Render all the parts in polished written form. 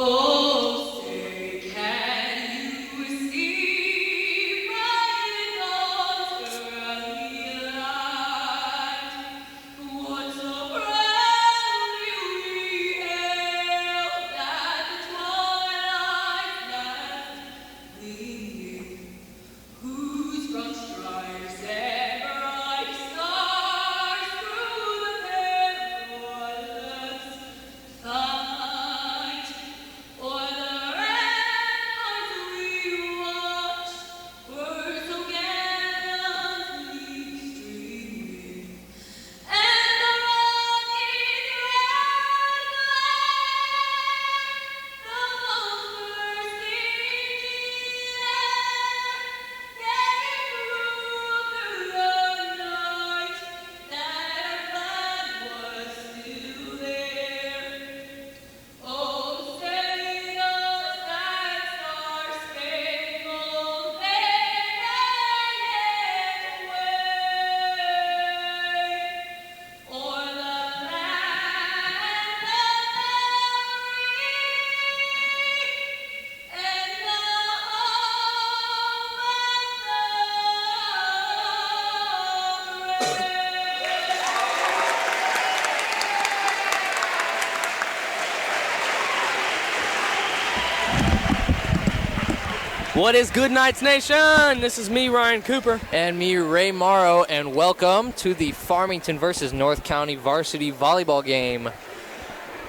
Oh, say, can you see my daughter light? What's a brand new ale that the twilight left gleaming? Whose broad stripes and bright stars through the perilous fight? O'er the ramparts we watched, were so gallantly streaming, and the rocky red glare, the bursting glare, gave proof through the night that our flag was still there. Oh, say does that star-spangled banner yet wave o'er the land of free and the home of the brave? What is Good Nights Nation? This is me, Ryan Cooper. And me, Ray Morrow, and welcome to the Farmington versus North County varsity volleyball game.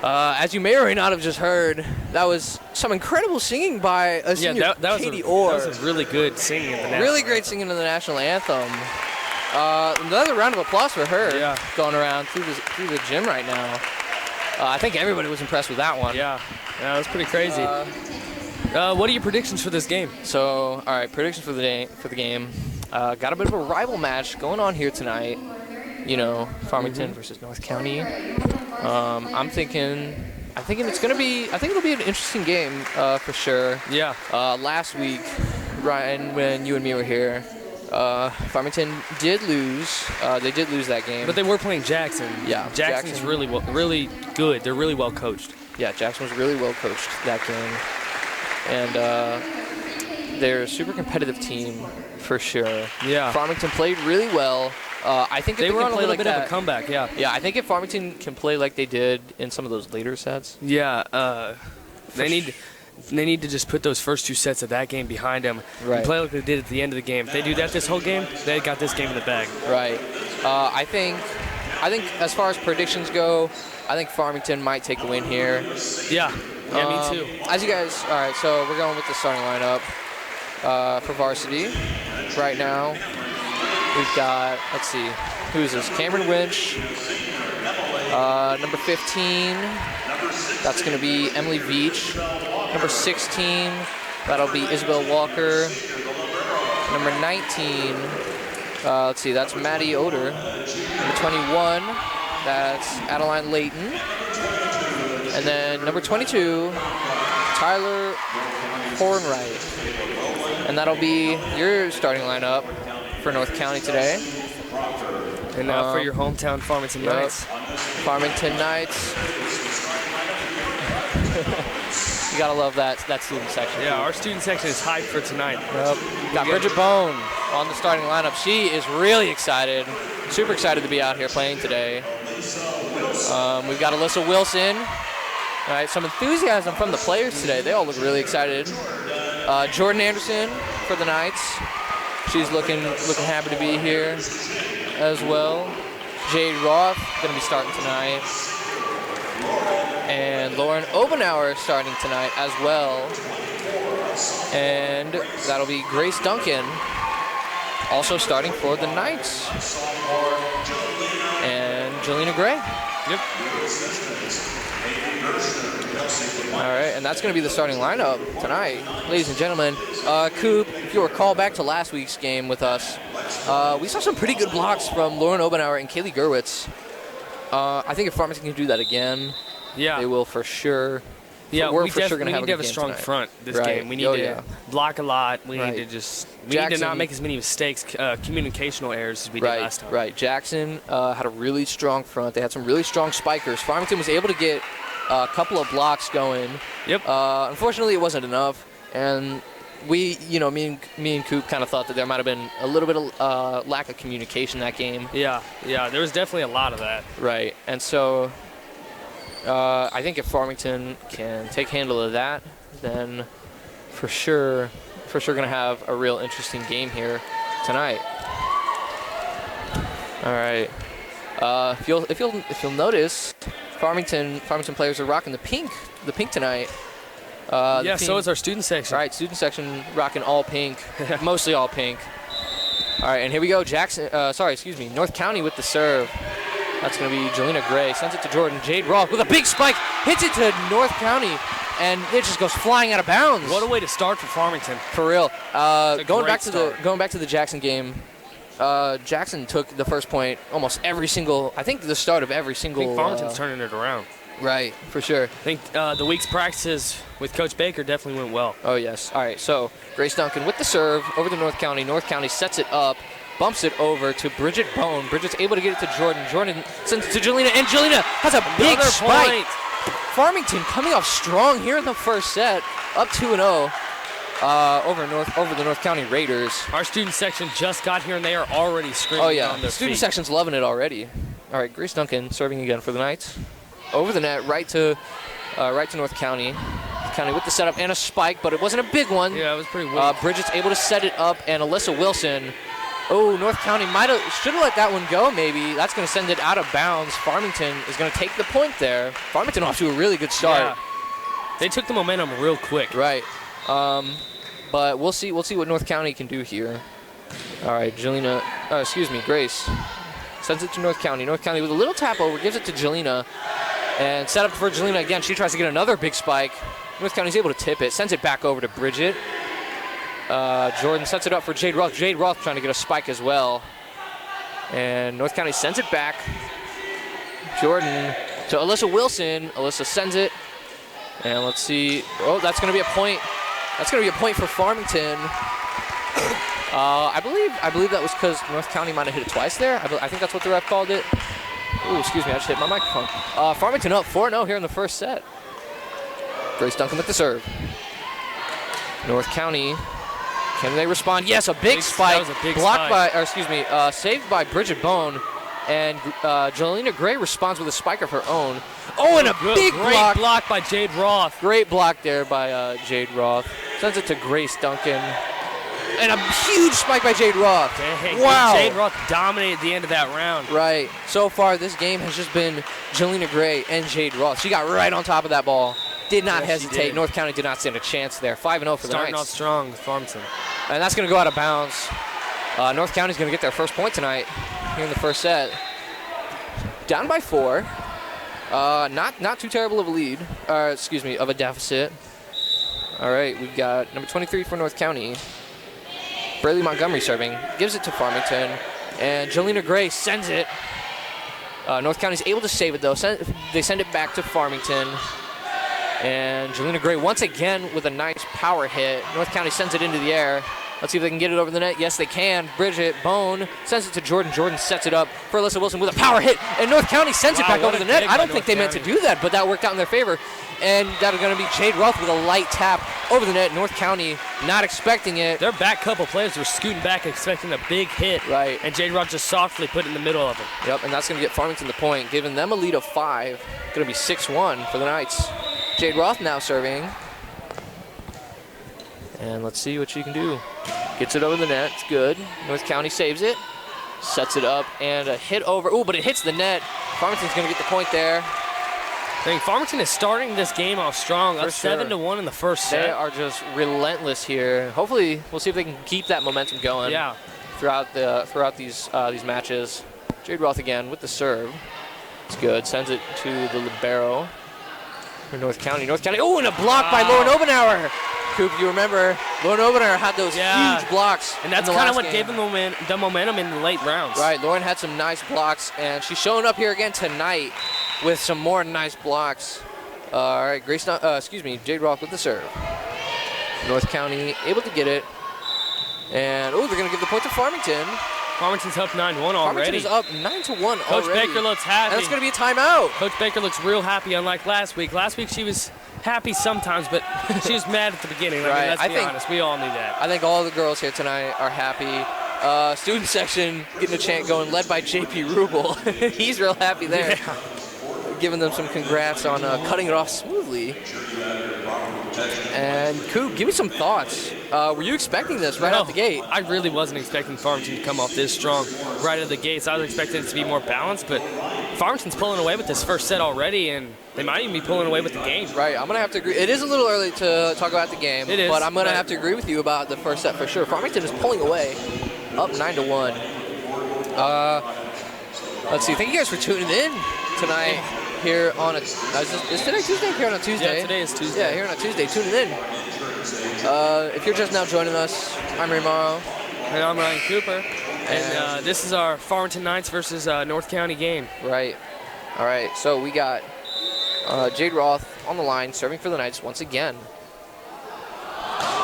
As you may or may not have just heard, that was some incredible singing by a senior, Katie Orr. That was a really good singing of the national Really great singing of the national anthem. Another round of applause for her going around through the gym right now. I think everybody was impressed with that one. Yeah, that was pretty crazy. What are your predictions for this game? So, all right, predictions for the game. Got a bit of a rival match going on here tonight. You know, Farmington versus North County. I'm thinking it's gonna be. I think it'll be an interesting game for sure. Yeah. Last week, Ryan, when you and me were here, Farmington did lose. They did lose that game. But they were playing Jackson. Yeah. Jackson's really good. They're really well coached. Yeah, Jackson was really well coached that game. And they're a super competitive team for sure. Yeah. Farmington played really well. I think if They were can on a play little like bit that, of a comeback, yeah. Yeah, I think if Farmington can play like they did in some of those later sets. Yeah, they need to just put those first two sets of that game behind them Right. and play like they did at the end of the game. If they do that this whole game, they got this game in the bag. Right. I think as far as predictions go, I think Farmington might take a win here. Yeah, me too. As you guys, all right, so we're going with the starting lineup for varsity right now. We've got, let's see, who's this? Cameron Winch, number 15, that's going to be Emily Veach. Number 16, that'll be Isabel Walker. Number 19, let's see, that's Maddie Oder. Number 21, that's Adeline Layton. And then number 22, Tyler Hornwright. And that'll be your starting lineup for North County today. And for your hometown Farmington Knights. Farmington Knights. You gotta love that student section. Yeah, our student section is hyped for tonight. Yep. Got Bridget Bone on the starting lineup. She is really excited, super excited to be out here playing today. We've got Alyssa Wilson. All right, some enthusiasm from the players today. They all look really excited. Jordan Anderson for the Knights. She's looking happy to be here as well. Jade Roth going to be starting tonight. And Lauren Obenauer starting tonight as well. And that'll be Grace Duncan also starting for the Knights. And Jelena Gray. Yep. All right, and that's going to be the starting lineup tonight. Ladies and gentlemen, Coop, if you recall back to last week's game with us, we saw some pretty good blocks from Lauren Obenauer and Kaylee Gerwitz. I think if Farmington can do that again, they will for sure. Yeah, we're for sure going to have a strong tonight. front this game. We need to block a lot. We need to need to not make as many mistakes, communicational errors as we did last time. Right. Jackson had a really strong front. They had some really strong spikers. Farmington was able to get a couple of blocks going. Yep. Unfortunately, it wasn't enough, and me and Coop kind of thought that there might have been a little bit of lack of communication that game. Yeah, there was definitely a lot of that. Right, and so I think if Farmington can take handle of that, then for sure going to have a real interesting game here tonight. All right. If you'll notice, Farmington players are rocking the pink tonight. Yeah, so is our student section. All right, student section rocking all pink, mostly all pink. All right, and here we go. North County with the serve. That's going to be Jelena Gray. Sends it to Jordan. Jade Roth with a big spike. Hits it to North County, and it just goes flying out of bounds. What a way to start for Farmington. For real. Going back start. to the Jackson game. Jackson took the first point almost every single. I think the start of every single. I think Farmington's turning it around. Right, for sure. I think the week's practices with Coach Baker definitely went well. Oh, yes. All right, so Grace Duncan with the serve over to North County. North County sets it up, bumps it over to Bridget Bone. Bridget's able to get it to Jordan. Jordan sends it to Jelena, and Jelena has a big spike. Point. Farmington coming off strong here in the first set, up 2-0 over the North County Raiders. Our student section just got here, and they are already screaming Oh, yeah. on their Student feet. section's loving it already. All right, Grace Duncan serving again for the Knights. Over the net, right to North County. County with the setup and a spike, but it wasn't a big one. Yeah, it was pretty weak. Bridget's able to set it up, and Alyssa Wilson. Oh, North County should have let that one go, maybe. That's going to send it out of bounds. Farmington is going to take the point there. Farmington off to a really good start. Yeah. They took the momentum real quick. Right. But we'll see what North County can do here. All right, Grace sends it to North County. North County with a little tap over, gives it to Jelena. And set up for Jelena again. She tries to get another big spike. North County's able to tip it. Sends it back over to Bridget. Jordan sets it up for Jade Roth. Jade Roth trying to get a spike as well. And North County sends it back. Jordan to Alyssa Wilson. Alyssa sends it. And let's see. Oh, that's going to be a point. That's going to be a point for Farmington. I believe that was because North County might have hit it twice there. I think that's what the ref called it. Ooh, excuse me, I just hit my microphone. Farmington up 4-0 here in the first set. Grace Duncan with the serve. North County, can they respond? Yes, a big spike. That was a big blocked spike. saved by Bridget Bone. And Jelena Gray responds with a spike of her own. Oh, and a big block. Great block by Jade Roth. Great block there by Jade Roth. Sends it to Grace Duncan. And a huge spike by Jade Roth. Dang, wow. Jade Roth dominated the end of that round. Right. So far, this game has just been Jelena Gray and Jade Roth. She got right on top of that ball. Did not hesitate. North County did not stand a chance there. 5-0 for the Knights. Starting off strong with Farmington. And that's going to go out of bounds. North County's going to get their first point tonight here in the first set. Down by 4. Not too terrible of a lead. Of a deficit. All right, we've got number 23 for North County. Braylee Montgomery serving, gives it to Farmington, and Jelena Gray sends it. North County's able to save it though. They send it back to Farmington, and Jelena Gray once again with a nice power hit. North County sends it into the air. Let's see if they can get it over the net. Yes, they can. Bridget Bone sends it to Jordan. Jordan sets it up for Alyssa Wilson with a power hit, and North County sends it back over the net. I don't think they meant to do that, but that worked out in their favor. And that's going to be Jade Roth with a light tap over the net. North County not expecting it. Their back couple players were scooting back expecting a big hit. Right. And Jade Roth just softly put it in the middle of them. Yep, and that's going to get Farmington the point, giving them a lead of 5. Going to be 6-1 for the Knights. Jade Roth now serving. And let's see what she can do. Gets it over the net. It's good. North County saves it. Sets it up, and a hit over. Ooh, but it hits the net. Farmington's going to get the point there. I think Farmington is starting this game off strong, up For sure. 7-1 in the first set. They are just relentless here. Hopefully, we'll see if they can keep that momentum going. Yeah. Throughout these matches. Jade Roth again with the serve. It's good. Sends it to the libero for North County. North County. Oh, and a block by Lauren Obenauer. Coop, you remember Lauren Obenauer had those huge blocks. And that's kind of what gave them the momentum in the late rounds. Right. Lauren had some nice blocks, and she's showing up here again tonight with some more nice blocks. All right, Jade Roth with the serve. North County able to get it. And, they're going to give the point to Farmington. Farmington's up 9-1 already. Farmington is up 9-1 already. Coach Baker looks happy. And it's going to be a timeout. Coach Baker looks real happy, unlike last week. Last week she was happy sometimes, but she was mad at the beginning. Right. I mean, let's be honest. We all knew that. I think all the girls here tonight are happy. Student section getting a chant going, led by JP Rubel. He's real happy there. Yeah. Giving them some congrats on cutting it off smoothly. And Coop, give me some thoughts. Were you expecting this right out the gate? I really wasn't expecting Farmington to come off this strong right out of the gates. I was expecting it to be more balanced, but Farmington's pulling away with this first set already, and they might even be pulling away with the game. Right, I'm going to have to agree. It is a little early to talk about the game, It is, but I'm going to have to agree with you about the first set for sure. Farmington is pulling away, up 9-1. Let's see. Thank you guys for tuning in tonight here on a. Is today Tuesday? Here on a Tuesday. Yeah, today is Tuesday. Yeah, here on a Tuesday. Tuning in. If you're just now joining us, I'm Ray Morrow. And I'm Ryan Cooper. And this is our Farmington Knights versus North County game. Right. All right. So we got Jade Roth on the line, serving for the Knights once again.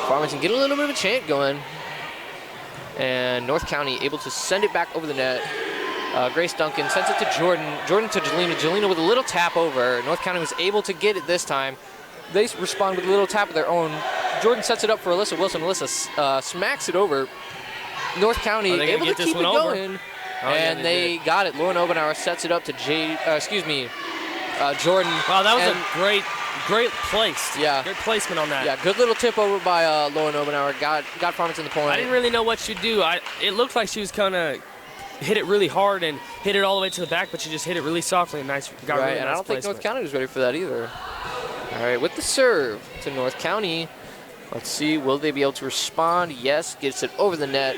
Farmington get a little bit of a chant going. And North County able to send it back over the net. Grace Duncan sends it to Jordan. Jordan to Jelena. Jelena with a little tap over. North County was able to get it this time. They respond with a little tap of their own. Jordan sets it up for Alyssa Wilson. Alyssa smacks it over. North County able to keep it going. And they got it. Lauren Obenauer sets it up to Jordan. Wow, that was a great place. Yeah. Great placement on that. Yeah, good little tip over by Lauren Obenauer. Got Farmington the point. I didn't really know what she'd do. It looked like she was kind of hit it really hard and hit it all the way to the back, but she just hit it really softly and nice. Got right, really and nice I don't think placement. North County was ready for that either. All right, with the serve to North County. Let's see, will they be able to respond? Yes, gets it over the net.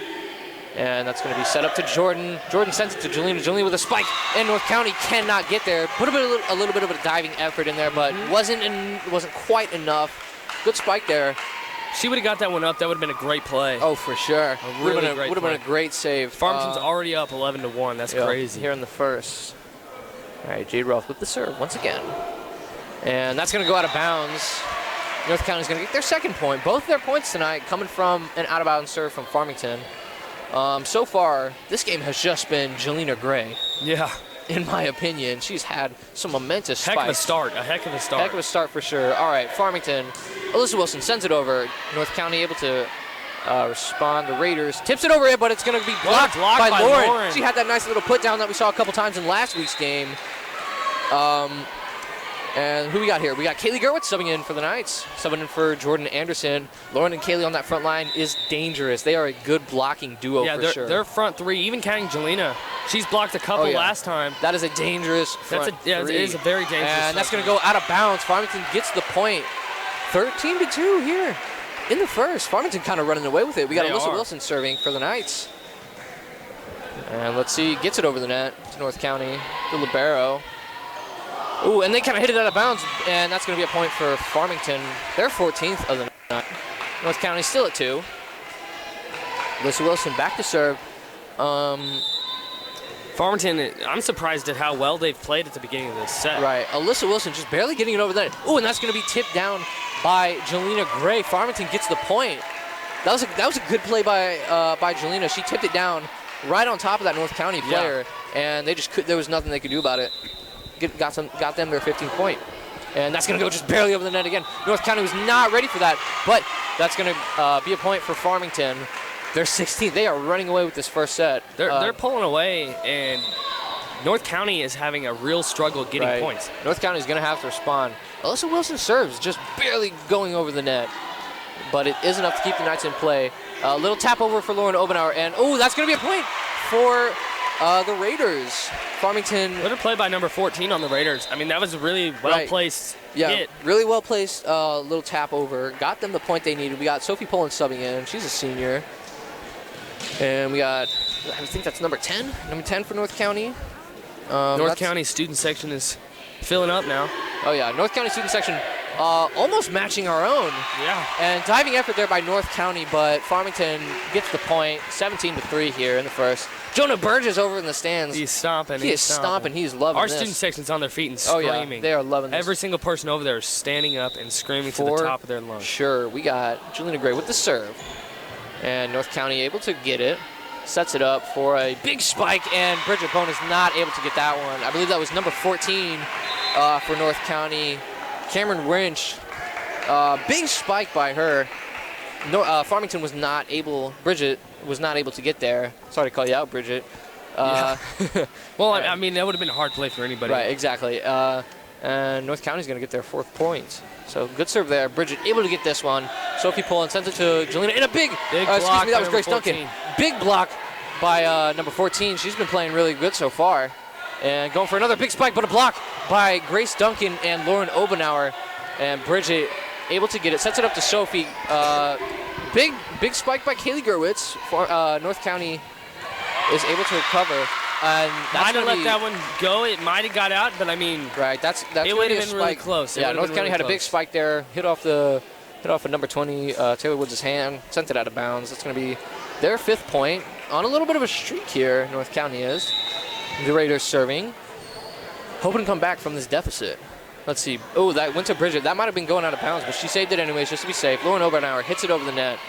And that's going to be set up to Jordan. Jordan sends it to Jelena. Jelena with a spike, and North County cannot get there. Put a little bit of a diving effort in there, but wasn't quite enough. Good spike there. She would have got that one up. That would have been a great play. Oh, for sure. Would Would have been a great save. Farmington's already up 11-1. That's crazy. Here in the first. All right, Jade Roth with the serve once again. And that's going to go out of bounds. North County's going to get their second point. Both their points tonight coming from an out-of-bounds serve from Farmington. So far, this game has just been Jelena Gray. Yeah. In my opinion, she's had some momentous spikes. A heck of a start. Heck of a start for sure. All right, Farmington. Alyssa Wilson sends it over. North County able to respond. The Raiders tips it over, but it's going to be blocked by Lauren. She had that nice little put down that we saw a couple times in last week's game. And who we got here? We got Kaylee Gerwitz subbing in for the Knights. Subbing in for Jordan Anderson. Lauren and Kaylee on that front line is dangerous. They are a good blocking duo for sure. Their front three, even counting Jelena. She's blocked a couple last time. That is a dangerous front three. It is a very dangerous And that's going to go out of bounds. Farmington gets the point. 13-2 here in the first. Farmington kind of running away with it. We got Alyssa Wilson serving for the Knights. And let's see, gets it over the net to North County. The libero. Ooh, and they kind of hit it out of bounds, and that's going to be a point for Farmington. They're 14th of the night. North County still at 2. Alyssa Wilson back to serve. Farmington, I'm surprised at how well they've played at the beginning of this set. Right, Alyssa Wilson just barely getting it over there. Ooh, and that's going to be tipped down by Jelena Gray. Farmington gets the point. That was a good play by Jelena. She tipped it down right on top of that North County player, and they just there was nothing they could do about it. Got them their 15th point. And that's going to go just barely over the net again. North County was not ready for that, but that's going to be a point for Farmington. They're 16th. They are running away with this first set. They're pulling away, and North County is having a real struggle getting points. North County is going to have to respond. Alyssa Wilson serves, just barely going over the net, but it is enough to keep the Knights in play. A little tap over for Lauren Obenauer, and that's going to be a point for the Raiders. Farmington. What a play by number 14 on the Raiders. I mean, that was a really well-placed hit. Really well-placed little tap over. Got them the point they needed. We got Sophie Poland subbing in. She's a senior. And we got, I think that's number 10. Number 10 for North County. North County student section is filling up now. Oh, yeah. North County student section almost matching our own. Yeah. And diving effort there by North County, but Farmington gets the point. 17-3 here in the first. Jonah Burgess over in the stands. He's stomping. He's stomping. He's loving Our this. student section's on their feet and screaming. Oh, yeah. They are loving this. Every single person over there is standing up and screaming to the top of their lungs. Sure. We got Jelena Gray with the serve. And North County able to get it. sets it up for a big spike, and Bridget Bone is not able to get that one. I believe that was number 14 for North County. Cameron Winch, big spike by her. Farmington was not able, Bridget was not able to get there. Sorry to call you out, Bridget. Well, I mean, that would have been a hard play for anybody. Right, exactly. And North County's going to get their 4th point. So good serve there. Bridget able to get this one. Sophie Pullen sends it to Jelena. And a big block. Excuse me, that was by Grace number Duncan. 14. Big block by number 14. She's been playing really good so far. And going for another big spike, but a block by Grace Duncan and Lauren Obenauer. And Bridget able to get it. Sets it up to Sophie. Big spike by Kaylee Gerwitz. For North County is able to recover. And Might have let that one go. It might have got out, but I mean, right. That's it would have been really close. Yeah, North County had a big spike there. Hit off a number 20 Taylor Woods' hand. Sent it out of bounds. That's going to be their 5th point. On a little bit of a streak here, North County is. The Raiders serving, hoping to come back from this deficit. Let's see. Oh, that went to Bridget. That might have been going out of bounds, but she saved it anyways, just to be safe. Lauren Obenauer hits it over the net.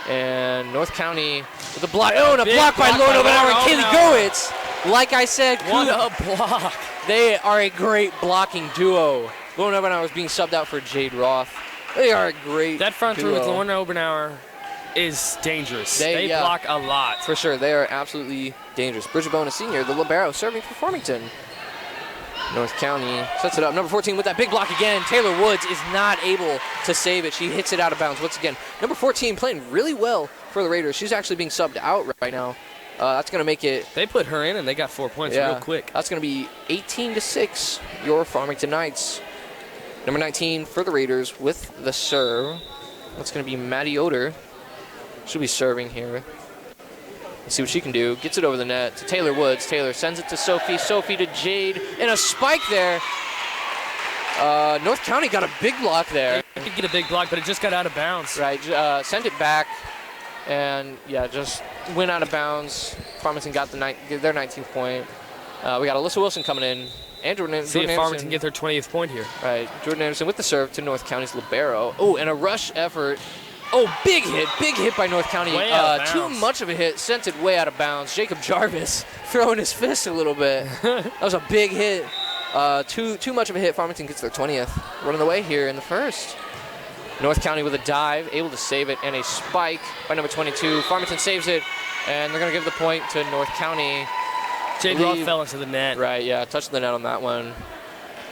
And North County with a block. Oh, and a block by Lauren Obenauer and Kaylee Gowitz. Like I said, what a block. They are a great blocking duo. Lauren Obenauer is being subbed out for Jade Roth. They are a great That front duo. three with Lauren Obenauer is dangerous. They block a lot. For sure, they are absolutely dangerous. Bridget Bone, a senior, the libero, serving for Farmington. North County sets it up. Number 14 with that big block again. Taylor Woods is not able to save it. She hits it out of bounds once again. Number 14 playing really well for the Raiders. She's actually being subbed out right now. That's going to make it... They put her in, and they got 4 points real quick. That's going to be 18-6, your Farmington Knights. Number 19 for the Raiders with the serve. That's going to be Maddie Oder. She'll be serving here. Let's see what she can do. Gets it over the net to Taylor Woods. Taylor sends it to Sophie. Sophie to Jade. And a spike there. North County got a big block there. They did get a big block, but it just got out of bounds. Right. Sent it back. And, yeah, just went out of bounds. Farmington got their 19th point. We got Alyssa Wilson coming in. And Jordan See if Anderson. Farmington get their 20th point here. Right. Jordan Anderson with the serve to North County's libero. Oh, and a rush effort. Oh, big hit by North County. Way out of Too bounds. much of a hit, sent it way out of bounds. Jacob Jarvis throwing his fist a little bit. That was a big hit. Too much of a hit. Farmington gets their 20th. Running away here in the first. North County with a dive, able to save it, and a spike by number 22. Farmington saves it, and they're going to give the point to North County. Jade Roth fell into the net. Right, yeah, touched the net on that one.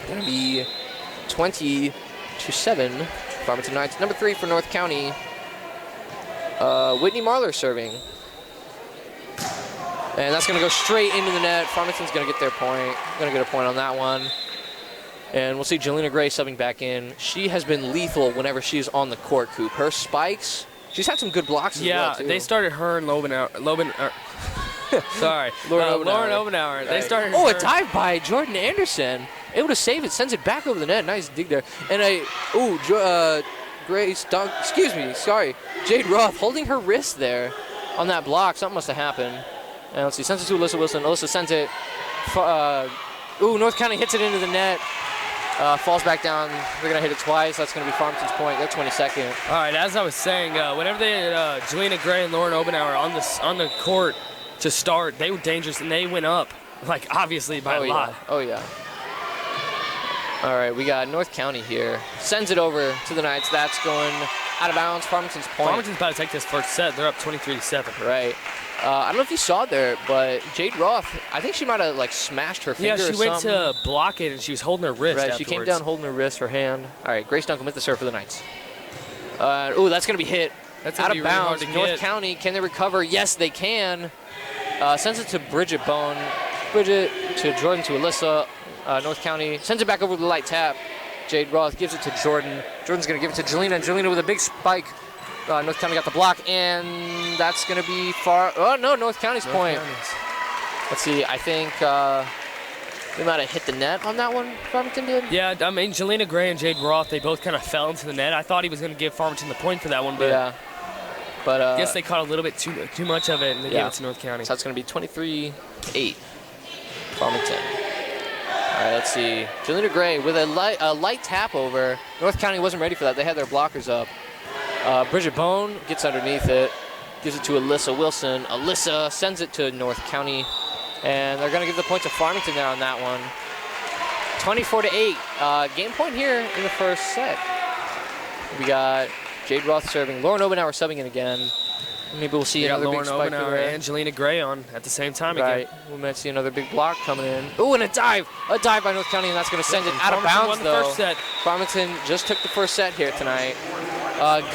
Going to be 20-7. Farmington Knights. Number 3 for North County. Whitney Marler serving. And that's going to go straight into the net. Farmington's going to get their point. Going to get a point on that one. And we'll see Jelena Gray subbing back in. She has been lethal whenever she's on the court, Coop. Her spikes, she's had some good blocks as well, too. They started her and Lauren Obenauer. Right. They started Oh, her. a dive by Jordan Anderson. Able to save it, sends it back over the net. Nice dig there. And Jade Roth holding her wrist there on that block. Something must have happened. And let's see, sends it to Alyssa Wilson. Alyssa sends it. North County hits it into the net. Falls back down. They're going to hit it twice. That's going to be Farmington's point. They're 22nd. All right, as I was saying, whenever they had Jelena Gray and Lauren Obenauer on the court to start, they were dangerous, and they went up, like, obviously by a lot. Oh, yeah. All right, we got North County here. Sends it over to the Knights. That's going out of bounds. Farmington's point. Farmington's about to take this first set. They're up 23-7. Right. I don't know if you saw it there, but Jade Roth, I think she might have, like, smashed her finger Yeah, she or went something. to block it, and she was holding her wrist Right, afterwards. she came down holding her wrist, her hand. All right, Grace Duncan with the serve for the Knights. That's going to be hit. That's out gonna of be really hard bounds. to North get. County, can they recover? Yes, they can. Sends it to Bridget Bone. Bridget to Jordan to Alyssa. North County sends it back over the light tap. Jade Roth gives it to Jordan. Jordan's going to give it to Jelena, and Jelena with a big spike. North County got the block, and that's going to be far. Oh, no, North County's point. Let's see, I think they might have hit the net on that one, Farmington did. Yeah, I mean, Jelena Gray and Jade Roth, they both kind of fell into the net. I thought he was going to give Farmington the point for that one, but Yeah. But I guess they caught a little bit too much of it, and they gave it to North County. So that's going to be 23-8, Farmington. All right, let's see. Jelena Gray with a light tap over. North County wasn't ready for that. They had their blockers up. Bridget Bone gets underneath it. gives it to Alyssa Wilson. Alyssa sends it to North County, and they're going to give the point to Farmington there on that one. 24-8. Game point here in the first set. We got Jade Roth serving. Lauren Obenauer subbing in again. Maybe we'll see another big spike Obenauer here. and Angelina Gray on at the same time Right. again. We might see another big block coming in. Oh, and a dive by North County, and that's going to send it out of Farmington bounds, won the though. first set. Farmington just took the first set here tonight.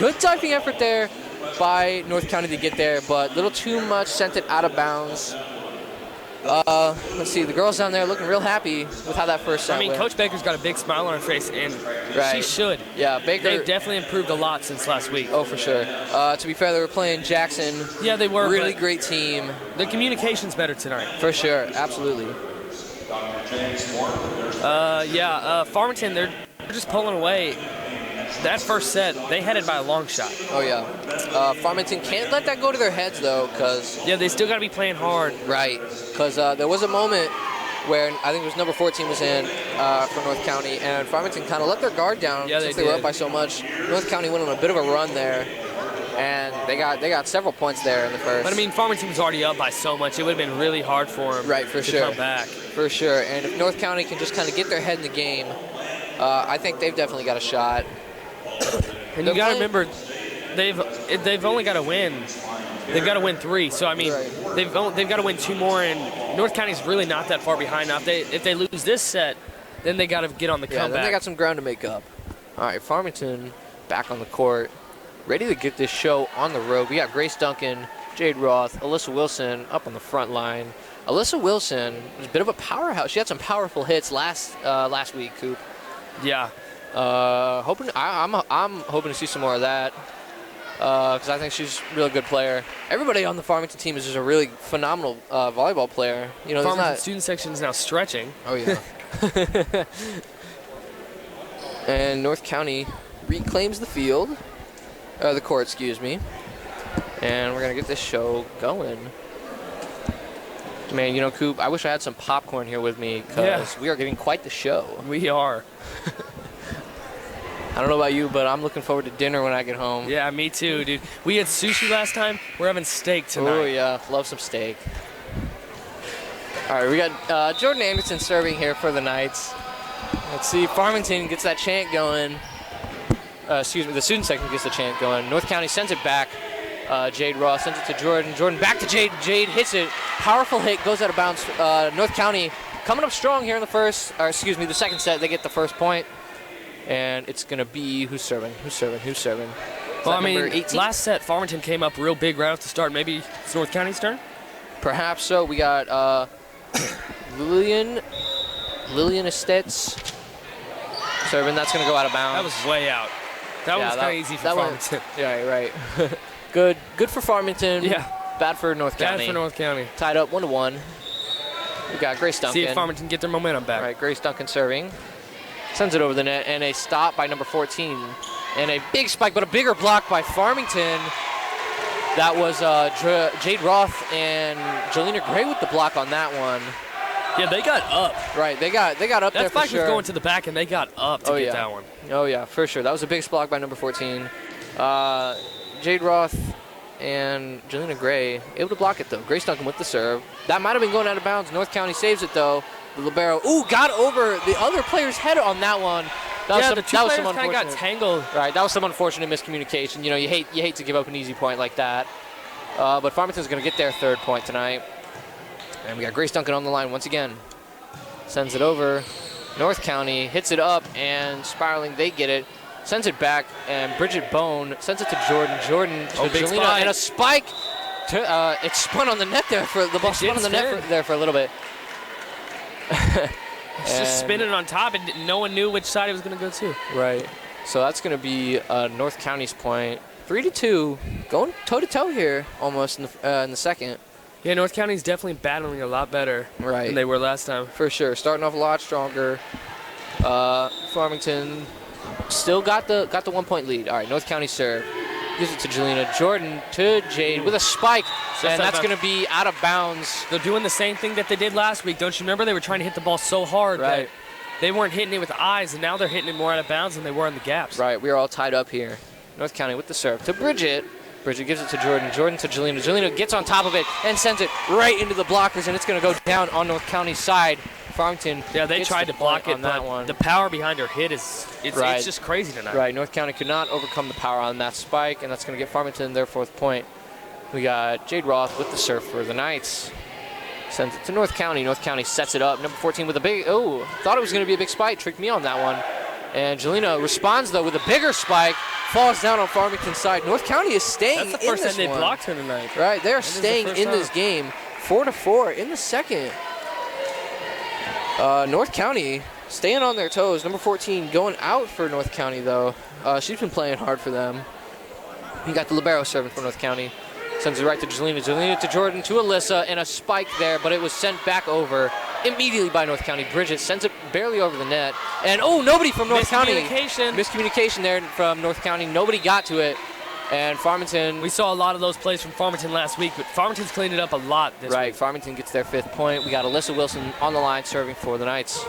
Good diving effort there by North County to get there, but a little too much, sent it out of bounds. Let's see, the girls down there looking real happy with how that first set I mean, went. Coach Baker's got a big smile on her face, and Right. she should. Yeah, Baker. They've definitely improved a lot since last week. Oh, for sure. To be fair, they were playing Jackson. Yeah, they were. Really but great team. the communication's better tonight. For sure, absolutely. Farmington, they're just pulling away. That first set, they had it by a long shot. Oh, yeah. Farmington can't let that go to their heads, though, because... Yeah, they still got to be playing hard. Right, because there was a moment where I think it was number 14 was in for North County, and Farmington kind of let their guard down since they were up by so much. North County went on a bit of a run there, and they got several points there in the first. But I mean, Farmington was already up by so much; it would have been really hard for them Right, for to sure. come back. For sure, and if North County can just kind of get their head in the game, I think they've definitely got a shot. And you got to remember, they've only got to win. They've got to win 3. So I mean, Right. they've got to win 2 more, and North County's really not that far behind now. If they lose this set, then they got to get on the Yeah, comeback. then they got some ground to make up. All right, Farmington back on the court, ready to get this show on the road. We got Grace Duncan, Jade Roth, Alyssa Wilson up on the front line. Alyssa Wilson was a bit of a powerhouse. She had some powerful hits last week, Coop. Yeah. I'm hoping to see some more of that because I think she's a really good player. Everybody on the Farmington team is just a really phenomenal volleyball player. You know, there's Farmington not. student section is now stretching. Oh yeah. And North County reclaims the field, the court, excuse me. And we're gonna get this show going. Man, you know, Coop, I wish I had some popcorn here with me because we are getting quite the show. We are. I don't know about you, but I'm looking forward to dinner when I get home. Yeah, me too, dude. We had sushi last time. We're having steak tonight. Oh yeah, love some steak. All right, we got Jordan Anderson serving here for the Knights. Let's see, Farmington gets that chant going. Excuse me, the student section gets the chant going. North County sends it back. Jade Ross sends it to Jordan. Jordan back to Jade. Jade hits it. Powerful hit, goes out of bounds. North County coming up strong here in the second set. They get the first point. And it's going to be who's serving. Well, I mean, 18? last set, Farmington came up real big right off the start. Maybe it's North County's turn? Perhaps so. We got Lillian Estates serving. That's going to go out of bounds. That was way out. That was kind of easy for Farmington. Yeah, right. Good for Farmington. Yeah. Bad for North County. Bad for North County. Tied up 1-1. We got Grace Duncan. See if Farmington get their momentum back. All right, Grace Duncan serving. Sends it over the net, and a stop by number 14. And a big spike, but a bigger block by Farmington. That was Jade Roth and Jelena Gray with the block on that one. Yeah, they got up. Right, they got up there That for spike sure. was going to the back, and they got up to get that one. Oh, yeah, for sure. That was a big block by number 14. Jade Roth and Jelena Gray able to block it, though. Grace Duncan with the serve. That might have been going out of bounds. North County saves it, though. The libero, got over the other player's head on that one. The two players kind of got tangled. Right, that was some unfortunate miscommunication. You know, you hate to give up an easy point like that. But Farmington's going to get their third point tonight. And we got Grace Duncan on the line once again. Sends it over. North County hits it up, and spiraling, they get it. Sends it back, and Bridget Bone sends it to Jordan. Jordan to Jelena, and a spike. It spun on the net there for the ball. Spun on the net there for a little bit. It's just spinning on top, and no one knew which side it was going to go to. Right. So that's going to be North County's point. 3-2, going toe-to-toe here almost in the second. Yeah, North County's definitely battling a lot better than they were last time. For sure. Starting off a lot stronger. Farmington still got the 1 point lead. All right, North County serve. Gives it to Jelena. Jordan to Jade with a spike. And that's going to be out of bounds. They're doing the same thing that they did last week. Don't you remember? They were trying to hit the ball so hard that they weren't hitting it with eyes, and now they're hitting it more out of bounds than they were in the gaps. Right, we are all tied up here. North County with the serve to Bridget. Bridget gives it to Jordan. Jordan to Jelena. Jelena gets on top of it and sends it right into the blockers, and it's going to go down on North County's side. Farmington. Yeah, they tried to block it on that one. The power behind her hit it's just crazy tonight. Right, North County could not overcome the power on that spike, and that's going to get Farmington their 4th point. We got Jade Roth with the serve for the Knights. Sends it to North County. North County sets it up. Number 14 with a big, thought it was going to be a big spike. Tricked me on that one. And Jelena responds, though, with a bigger spike. Falls down on Farmington's side. North County is staying in this one. That's the first time they blocked her tonight. Right, they're staying in this game. 4-4 in the second. North County staying on their toes. Number 14 going out for North County, though. She's been playing hard for them. You got the libero serving for North County. Sends it right to Jelena. Jelena to Jordan, to Alyssa, and a spike there, but it was sent back over immediately by North County. Bridget sends it barely over the net. And, nobody from North County. Miscommunication there from North County. Nobody got to it. And Farmington. We saw a lot of those plays from Farmington last week, but Farmington's cleaned it up a lot this week. Farmington gets their 5th point. We got Alyssa Wilson on the line serving for the Knights.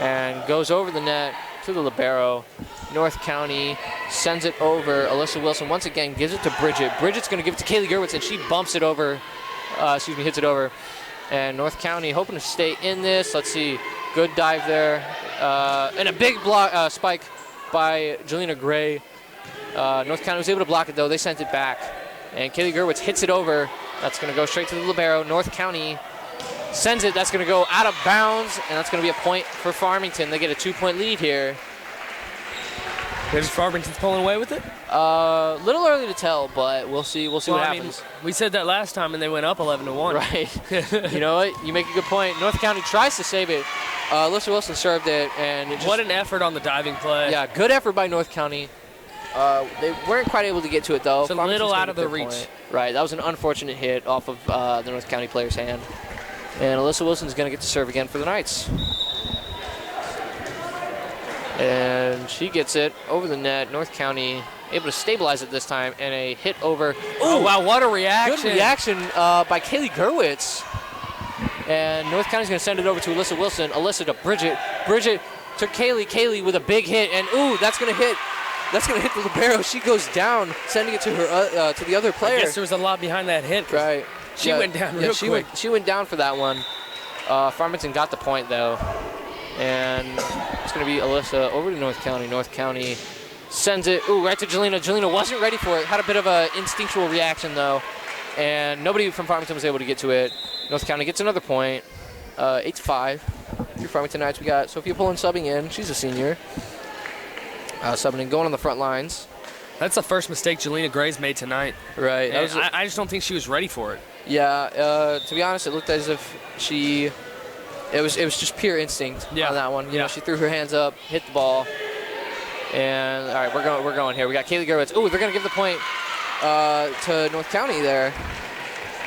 And goes over the net to the libero. North County sends it over. Alyssa Wilson once again gives it to Bridget. Bridget's going to give it to Kaylee Gerwitz, and she bumps it over. Hits it over. And North County hoping to stay in this. Let's see. Good dive there. And a big block spike by Jelena Gray. North County was able to block it, though. They sent it back. And Kaylee Gerwitz hits it over. That's going to go straight to the libero. North County sends it. That's going to go out of bounds, and that's going to be a point for Farmington. They get a 2-point lead here. Maybe Farmington's pulling away with it? Little early to tell, but we'll see what happens. We said that last time, and they went up 11-1. Right. You know what? You make a good point. North County tries to save it. Alyssa Wilson served it, and what an effort on the diving play. Yeah, good effort by North County. They weren't quite able to get to it, though. It's a little out of the reach. Point. Right, that was an unfortunate hit off of the North County player's hand. And Alyssa Wilson's going to get to serve again for the Knights. And she gets it over the net. North County able to stabilize it this time, and a hit over. Oh, wow, what a reaction. Good reaction by Kaylee Gerwitz. And North County's going to send it over to Alyssa Wilson. Alyssa to Bridget. Bridget to Kaylee. Kaylee with a big hit, and that's going to hit. That's going to hit the libero. She goes down, sending it to her to the other player. I guess there was a lot behind that hit. Right. She went down real quick. She went down for that one. Farmington got the point, though. And it's going to be Alyssa over to North County. North County sends it right to Jelena. Jelena wasn't ready for it. Had a bit of an instinctual reaction, though. And nobody from Farmington was able to get to it. North County gets another point. 8-5. Through Farmington Knights, we got Sophia Pullen subbing in. She's a senior. Subbing in, going on the front lines. That's the first mistake Jelena Gray's made tonight. Right. I just don't think she was ready for it. Yeah, to be honest, it looked as if it was just pure instinct on that one. You know, she threw her hands up, hit the ball, and all right, we're going here. We got Kaylee Gerwitz. They're gonna give the point to North County there,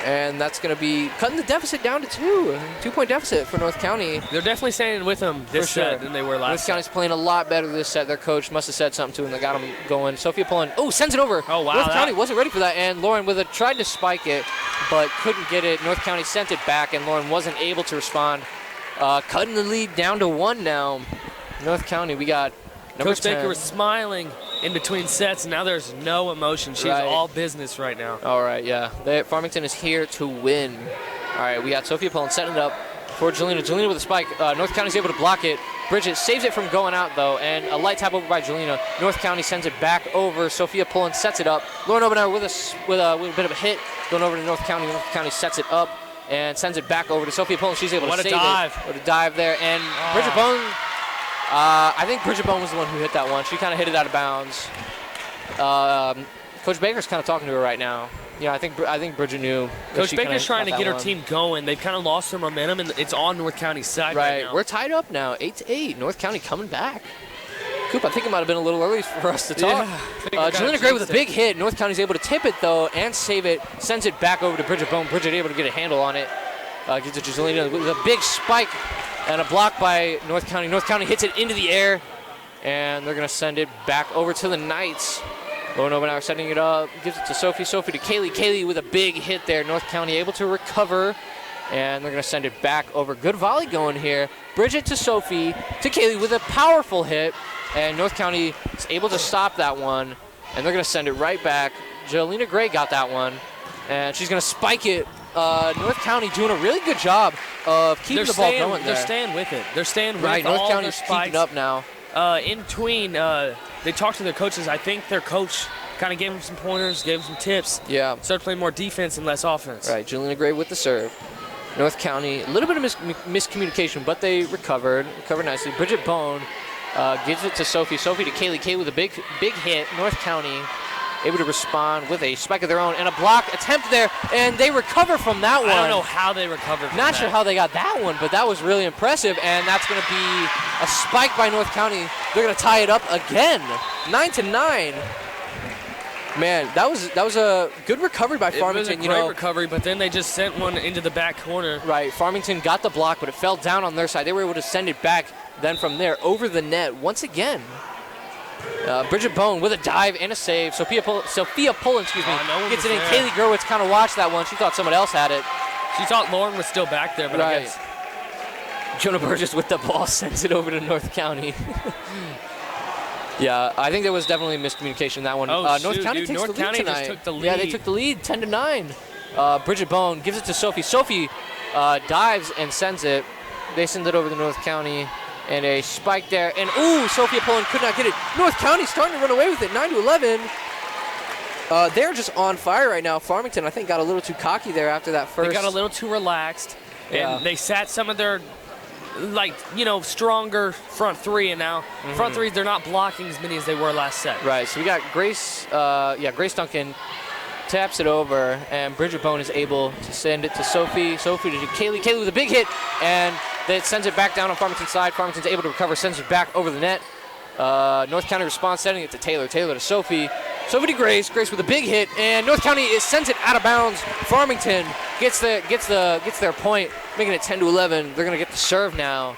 and that's gonna be cutting the deficit down to 2-point deficit for North County. They're definitely standing with them this set than they were last. North County's playing a lot better this set. Their coach must have said something to them that got them going. Sophia Pullen, sends it over. Oh wow! North County wasn't ready for that, and Lauren tried to spike it, but couldn't get it. North County sent it back, and Lauren wasn't able to respond. Cutting the lead down to 1 now. North County, we got number Coach 10. Baker was smiling in between sets, and now there's no emotion. She's all business right now. All right, yeah. Farmington is here to win. All right, we got Sophia Pullen setting it up for Jelena. Jelena with a spike. North County's able to block it. Bridget saves it from going out, though, and a light tap over by Jelena. North County sends it back over. Sophia Pullen sets it up. Lauren Obenauer with a bit of a hit. Going over to North County. North County sets it up and sends it back over to Sophia Pullen. She's able to save it. What a dive there. And Bridget Bone, I think Bridget Bone was the one who hit that one. She kind of hit it out of bounds. Coach Baker's kind of talking to her right now. Yeah, I think Bridget knew. Coach Baker's trying to get her team going. They've kind of lost their momentum, and it's on North County's side right now. We're tied up now, 8-8. North County coming back. Coop, I think it might have been a little early for us to talk. Jelena Gray with a big hit. North County's able to tip it, though, and save it. Sends it back over to Bridget Bone. Bridget able to get a handle on it. Gives it to Jelena with a big spike and a block by North County. North County hits it into the air, and they're going to send it back over to the Knights. Lauren Obenauer setting it up. Gives it to Sophie. Sophie to Kaylee. Kaylee with a big hit there. North County able to recover, and they're going to send it back over. Good volley going here. Bridget to Sophie to Kaylee with a powerful hit. And North County is able to stop that one, and they're going to send it right back. Jelena Gray got that one, and she's going to spike it. North County doing a really good job of keeping the ball going there. They're staying with it. They're staying right, with North all County's their spikes. keeping up now. In between, they talked to their coaches. I think their coach kind of gave them some pointers, gave them some tips. Yeah. Started playing more defense and less offense. Right, Jelena Gray with the serve. North County, a little bit of miscommunication, but they recovered nicely. Bridget Bone gives it to Sophie. Sophie to Kaylee. Kaylee with a big hit. North County able to respond with a spike of their own and a block attempt there, and they recover from that one. I don't know how they recovered from Not that. sure how they got that one, but that was really impressive, and that's going to be a spike by North County. They're going to tie it up again, 9-9. Man, that was a good recovery by Farmington. It was a great recovery, but then they just sent one into the back corner. Right, Farmington got the block, but it fell down on their side. They were able to send it back. Then from there, over the net once again. Bridget Bone with a dive and a save. Sophia Pullen, gets it in. Kaylee Gerwitz kind of watched that one. She thought someone else had it. She thought Lauren was still back there, but I guess. Jonah Burgess with the ball sends it over to North County. Yeah, I think there was definitely miscommunication in that one. Oh, North County takes North the lead County tonight. just took the lead. Yeah, they took the lead, 10-9. Bridget Bone gives it to Sophie. Sophie dives and sends it. They send it over to North County. And a spike there. And, ooh, Sophia Pullen could not get it. North County starting to run away with it, 9-11. They're just on fire right now. Farmington, I think, got a little too cocky there after that first. They got a little too relaxed. Yeah. And they sat some of their, stronger front three. And now front threes, they're not blocking as many as they were last set. Right, so we got Grace Duncan taps it over. And Bridget Bone is able to send it to Sophie. Sophie to Kaylee. Kaylee with a big hit. And that sends it back down on Farmington's side. Farmington's able to recover, sends it back over the net. North County responds, sending it to Taylor. Taylor to Sophie. Sophie to Grace. Grace with a big hit, and North County sends it out of bounds. Farmington gets their point, making it 10-11. They're gonna get the serve now,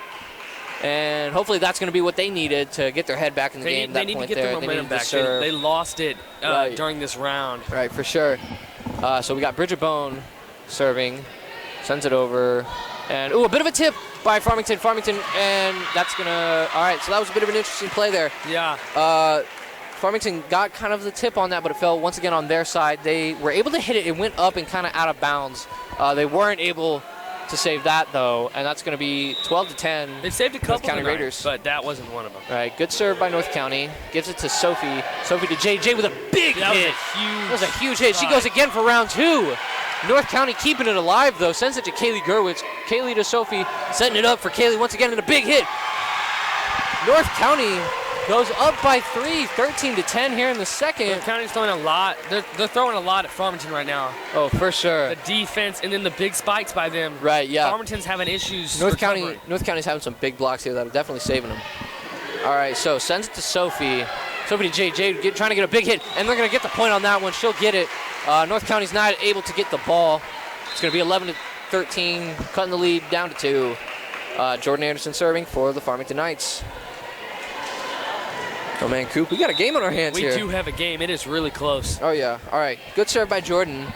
and hopefully that's gonna be what they needed to get their head back in the game. They need to get the momentum back. They lost it during this round. Right, for sure. So we got Bridget Bone serving, sends it over. And, a bit of a tip by Farmington, and that's going to, all right, so that was a bit of an interesting play there. Yeah. Farmington got kind of the tip on that, but it fell once again on their side. They were able to hit it. It went up and kind of out of bounds. They weren't able to save that, though, and that's going to be 12-10. They saved a couple County Raiders, but that wasn't one of them. All right, good serve by North County. Gives it to Sophie. Sophie to JJ with a big hit. That was a huge hit. She goes again for round two. North County keeping it alive, though. Sends it to Kaylee Gerwitz. Kaylee to Sophie. Setting it up for Kaylee once again, and a big hit. North County goes up by 3, 13-10 here in the second. North County's throwing a lot. They're throwing a lot at Farmington right now. Oh, for sure. The defense and then the big spikes by them. Right, yeah. Farmington's having issues. North County's having some big blocks here that are definitely saving them. All right, so sends it to Sophie. Sophie to JJ trying to get a big hit, and they're going to get the point on that one. She'll get it. North County's not able to get the ball. It's going to be 11-13, cutting the lead down to 2. Jordan Anderson serving for the Farmington Knights. Oh, man, Coop, we got a game on our hands here. We do have a game. It is really close. Oh, yeah. All right. Good serve by Jordan.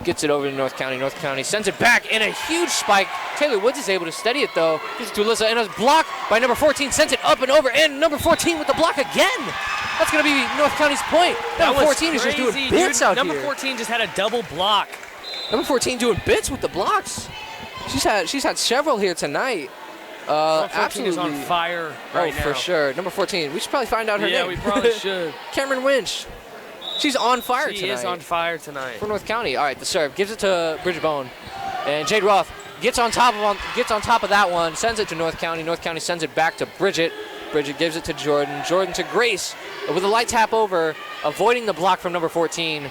Gets it over to North County. North County sends it back, and a huge spike. Taylor Woods is able to steady it, though. Gives it to Alyssa, and a block by number 14. Sends it up and over, and number 14 with the block again. That's going to be North County's point. Number 14 is just doing bits out here. Number 14 just had a double block. Number 14 doing bits with the blocks. She's had several here tonight. Absolutely is on fire right now. Oh, for sure. Number 14. We should probably find out her name. Yeah, we probably should. Cameron Winch. She's on fire tonight. She is on fire tonight. For North County. All right, the serve. Gives it to Bridget Bone. And Jade Roth gets on top of that one. Sends it to North County. North County sends it back to Bridget. Bridget gives it to Jordan. Jordan to Grace with a light tap over, avoiding the block from number 14.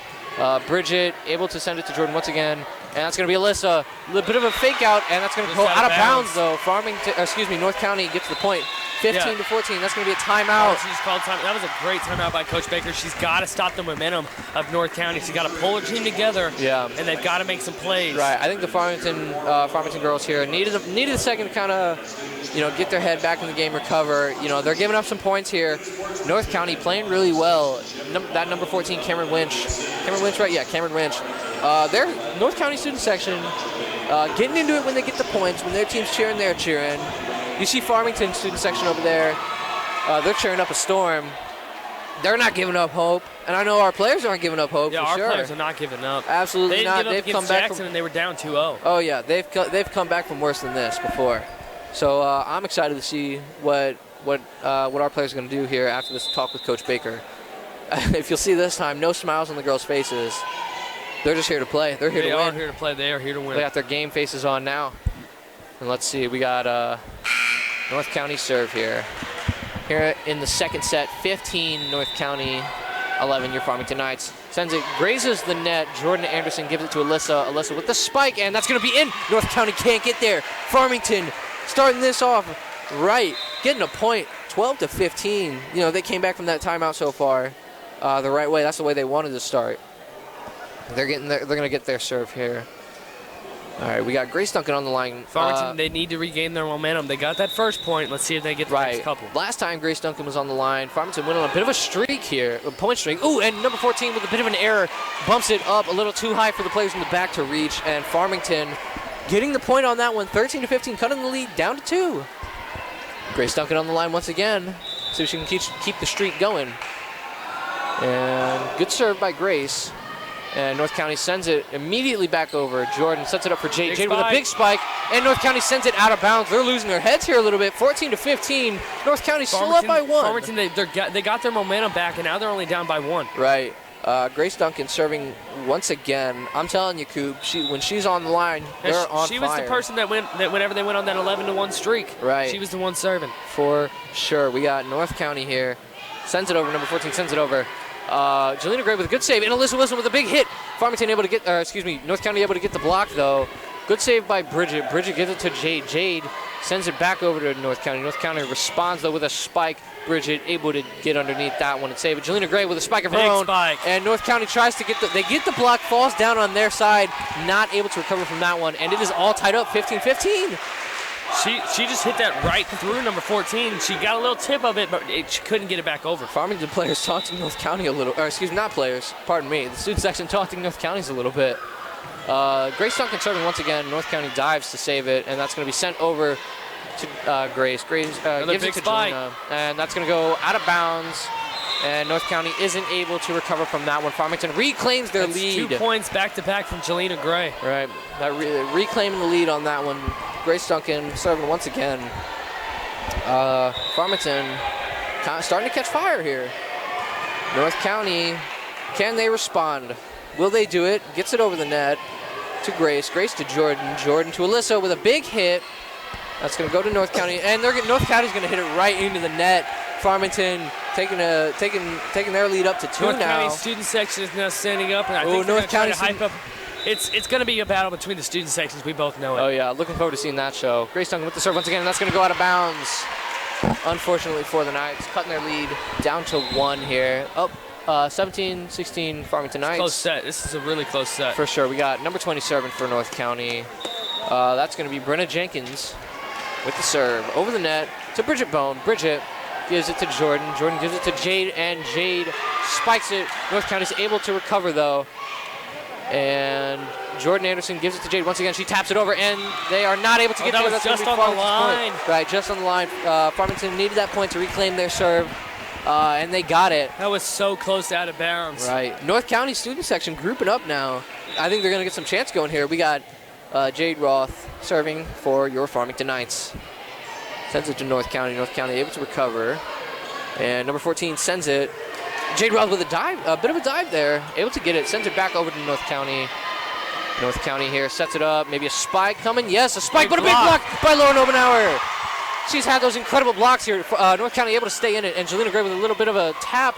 Bridget able to send it to Jordan once again. And that's going to be Alyssa. A little bit of a fake out, and that's going to go out of bounds, though. North County gets the point. 15-14. That's going to be a timeout. She's called time. That was a great timeout by Coach Baker. She's got to stop the momentum of North County. She's got to pull her team together. Yeah. And they've got to make some plays. Right. I think the Farmington girls here needed a second to kind of, get their head back in the game, recover. They're giving up some points here. North County playing really well. That number 14, Cameron Winch. Cameron Winch, right? Yeah, Cameron Winch. Their North County student section getting into it when they get the points. When their team's cheering, they're cheering. You see Farmington student section over there. They're cheering up a storm. They're not giving up hope, and I know our players aren't giving up hope. Yeah, for our sure. players are not giving up. Absolutely they didn't not. Give up They've come against back Jackson, and they were down 2-0. Oh yeah, they've come back from worse than this before. So I'm excited to see what our players are going to do here after this talk with Coach Baker. If you'll see this time, no smiles on the girls' faces. They're just here to play. They're here to win. They are here to play. They are here to win. They got their game faces on now. And let's see, we got North County serve here. Here in the second set, 15 North County, 11 your Farmington Knights. Sends it, grazes the net. Jordan Anderson gives it to Alyssa. Alyssa with the spike, and that's going to be in. North County can't get there. Farmington starting this off right, getting a point, 12-15. You know, they came back from that timeout so far the right way. That's the way they wanted to start. They're going to get their serve here. All right, we got Grace Duncan on the line. Farmington, they need to regain their momentum. They got that first point. Let's see if they get the next couple. Last time Grace Duncan was on the line, Farmington went on a bit of a streak here, a point streak. Ooh, and number 14 with a bit of an error, bumps it up a little too high for the players in the back to reach, and Farmington getting the point on that one, 13-15, cutting the lead down to 2. Grace Duncan on the line once again, so she can keep the streak going. And good serve by Grace. And North County sends it immediately back over. Jordan sets it up for Jade. Jade with a big spike. And North County sends it out of bounds. They're losing their heads here a little bit. 14-15. North County still up by 1. Farmington, they got their momentum back, and now they're only down by 1. Right. Grace Duncan serving once again. I'm telling you, Coop, when she's on the line, they're on fire. She was the person that whenever they went on that 11-1 streak. Right. She was the one serving. For sure. We got North County here. Sends it over. Number 14 sends it over. Jelena Gray with a good save, and Alyssa Wilson with a big hit. Farmington able to get, North County able to get the block, though. Good save by Bridget. Bridget gives it to Jade. Jade sends it back over to North County. North County responds, though, with a spike. Bridget able to get underneath that one and save it. Jelena Gray with a spike of her own. Spike. And North County tries to they get the block, falls down on their side, not able to recover from that one, and it is all tied up, 15-15. She just hit that right through number 14. She got a little tip of it, but she couldn't get it back over. Farmington players taunting North County a little, or excuse me, not players, pardon me. The student section taunting North County's a little bit. Grace Duncan serving once again. North County dives to save it, and that's going to be sent over to Grace. Grace gives it to Jelena, and that's going to go out of bounds. And North County isn't able to recover from that one. Farmington reclaims their lead. 2 points back-to-back from Jelena Gray. Right, reclaiming the lead on that one. Grace Duncan serving once again. Farmington kind of starting to catch fire here. North County, can they respond? Will they do it? Gets it over the net to Grace. Grace to Jordan. Jordan to Alyssa with a big hit. That's going to go to North County, and North County's going to hit it right into the net. Farmington taking their lead up to 2 North now. County student section is now standing up, and I think North County to hype up. It's going to be a battle between the student sections. We both know it. Oh, yeah. Looking forward to seeing that show. Grace Duncan with the serve once again, and that's going to go out of bounds. Unfortunately for the Knights, cutting their lead down to 1 here. Up 17-16 Farmington Knights. Close set. This is a really close set. For sure. We got number 20 serving for North County. That's going to be Brenna Jenkins with the serve. Over the net to Bridget Bone. Bridget gives it to Jordan. Jordan gives it to Jade, and Jade spikes it. North County's able to recover, though. And Jordan Anderson gives it to Jade. Once again, she taps it over, and they are not able to get there. That's just on the line. Right, just on the line. Farmington needed that point to reclaim their serve, and they got it. That was so close out of bounds. Right. North County student section grouping up now. I think they're going to get some chance going here. We got Jade Roth serving for your Farmington Knights. Sends it to North County. North County able to recover. And number 14 sends it. Jade Roth with a dive, a bit of a dive there. Able to get it. Sends it back over to North County. North County here sets it up. Maybe a spike coming. Yes, a spike, but a big block by Lauren Obenauer. She's had those incredible blocks here. North County able to stay in it. And Jelena Gray with a little bit of a tap.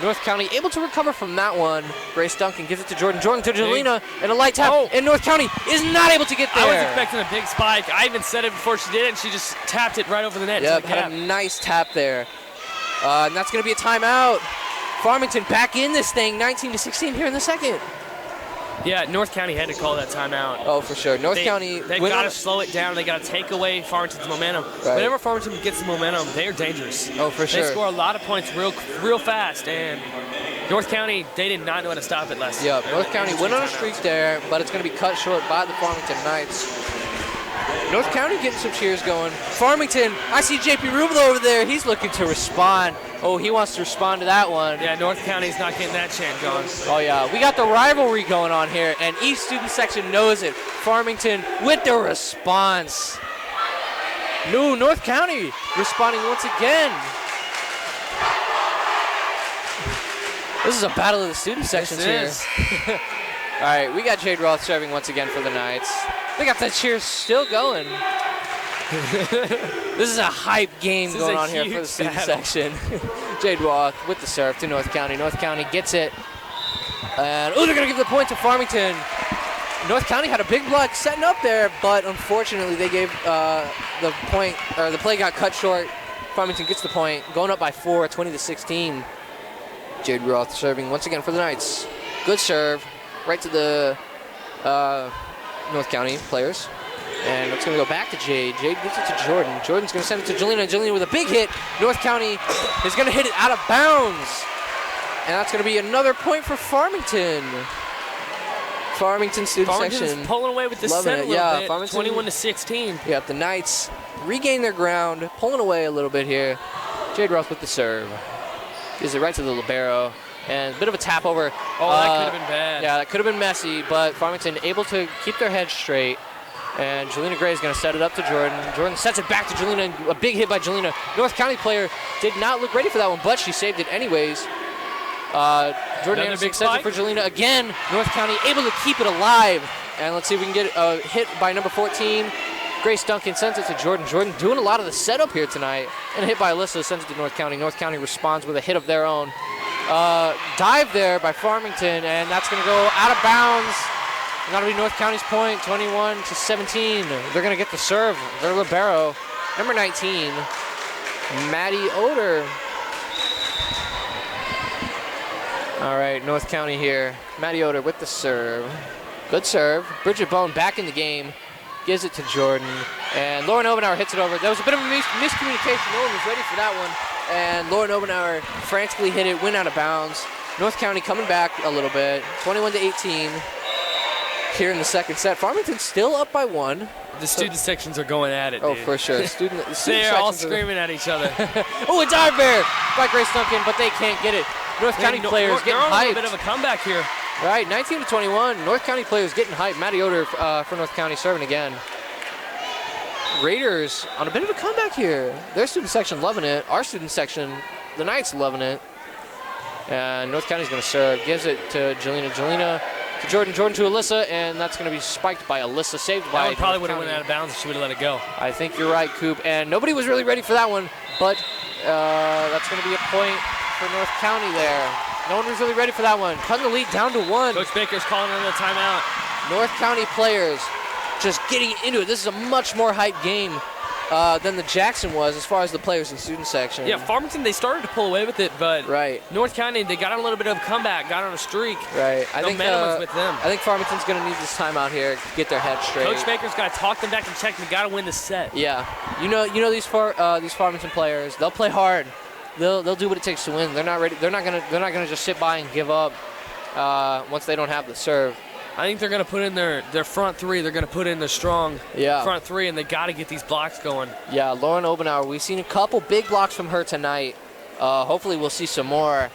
North County able to recover from that one. Grace Duncan gives it to Jordan. Jordan to Jelena, and a light tap. Oh. And North County is not able to get there. I was expecting a big spike. I even said it before she did it, and she just tapped it right over the net. Yep, had a nice tap there. And that's going to be a timeout. Farmington back in this thing, 19-16 here in the second. Yeah, North County had to call that timeout. Oh, for sure. North County. They got to slow it down. They got to take away Farmington's momentum. Right. Whenever Farmington gets the momentum, they are dangerous. Oh, for sure. They score a lot of points real fast, and North County, they did not know how to stop it last. Yep, North County went on a streak there, but it's going to be cut short by the Farmington Knights. North County getting some cheers going. Farmington, I see JP Rubel over there. He's looking to respond. Oh, he wants to respond to that one. Yeah, North County's not getting that chant going. Oh, yeah. We got the rivalry going on here, and each student section knows it. Farmington with the response. No, North County responding once again. This is a battle of the student sections here. All right, we got Jade Roth serving once again for the Knights. They got the cheers still going. This is a hype game going on here for the student section. Jade Roth with the serve to North County. North County gets it. And, oh, they're going to give the point to Farmington. North County had a big block setting up there, but unfortunately they gave the point, or the play got cut short. Farmington gets the point, going up by 4, 20-16. Jade Roth serving once again for the Knights. Good serve, right to the North County players. And it's going to go back to Jade. Jade gives it to Jordan. Jordan's going to send it to Jelena. Jelena with a big hit. North County is going to hit it out of bounds. And that's going to be another point for Farmington. Farmington student section. Pulling away with the set a little bit. 21-16. Yeah, the Knights regain their ground, pulling away a little bit here. Jade Roth with the serve. Gives it right to the libero. And a bit of a tap over. Oh, that could have been bad. Yeah, that could have been messy, but Farmington able to keep their head straight. And Jelena Gray is going to set it up to Jordan. Jordan sets it back to Jelena. A big hit by Jelena. North County player did not look ready for that one, but she saved it anyways. Jordan Anderson sets it for Jelena again. North County able to keep it alive. And let's see if we can get a hit by number 14. Grace Duncan sends it to Jordan. Jordan doing a lot of the setup here tonight. And a hit by Alyssa sends it to North County. North County responds with a hit of their own. Dive there by Farmington, and that's going to go out of bounds. And that'll be North County's point, 21-17. They're going to get the serve. Their libero, number 19, Maddie Oder. All right, North County here. Maddie Oder with the serve. Good serve. Bridget Bone back in the game. Gives it to Jordan. And Lauren Obenauer hits it over. That was a bit of a miscommunication. No one was ready for that one. And Lauren Obenauer frantically hit it, went out of bounds. North County coming back a little bit. 21-18 here in the second set. Farmington still up by 1. The student sections are going at it, Oh, dude. for sure. They're all screaming at each other. Oh, a dive bear by Grace Duncan, but they can't get it. North County players getting hyped. They're on a little bit of a comeback here. Right, 19-21. North County players getting hyped. Maddie Oder for North County serving again. Raiders on a bit of a comeback here. Their student section loving it. Our student section, the Knights loving it. And North County's going to serve. Gives it to Jelena. Jelena to Jordan. Jordan to Alyssa, and that's going to be spiked by Alyssa. Saved by That one probably would North have went County. out of bounds if she would have let it go. I think you're right, Coop. And nobody was really ready for that one, but that's going to be a point for North County there. No one was really ready for that one. Cutting the lead down to 1. Coach Baker's calling another timeout. North County players just getting into it. This is a much more hyped game than the Jackson was as far as the players and student section. Yeah, Farmington, they started to pull away with it, but Right. North County, they got on a little bit of a comeback, got on a streak. Right. The momentum was with them. I think Farmington's going to need this timeout here to get their head straight. Coach Baker's got to talk them back and check. They got to win the set. Yeah. You know these Farmington players, they'll play hard. They'll do what it takes to win. They're not ready. They're not gonna just sit by and give up once they don't have the serve. I think they're going to put in their front three. They're going to put in the strong front three, and they got to get these blocks going. Yeah, Lauren Obenauer, we've seen a couple big blocks from her tonight. Hopefully we'll see some more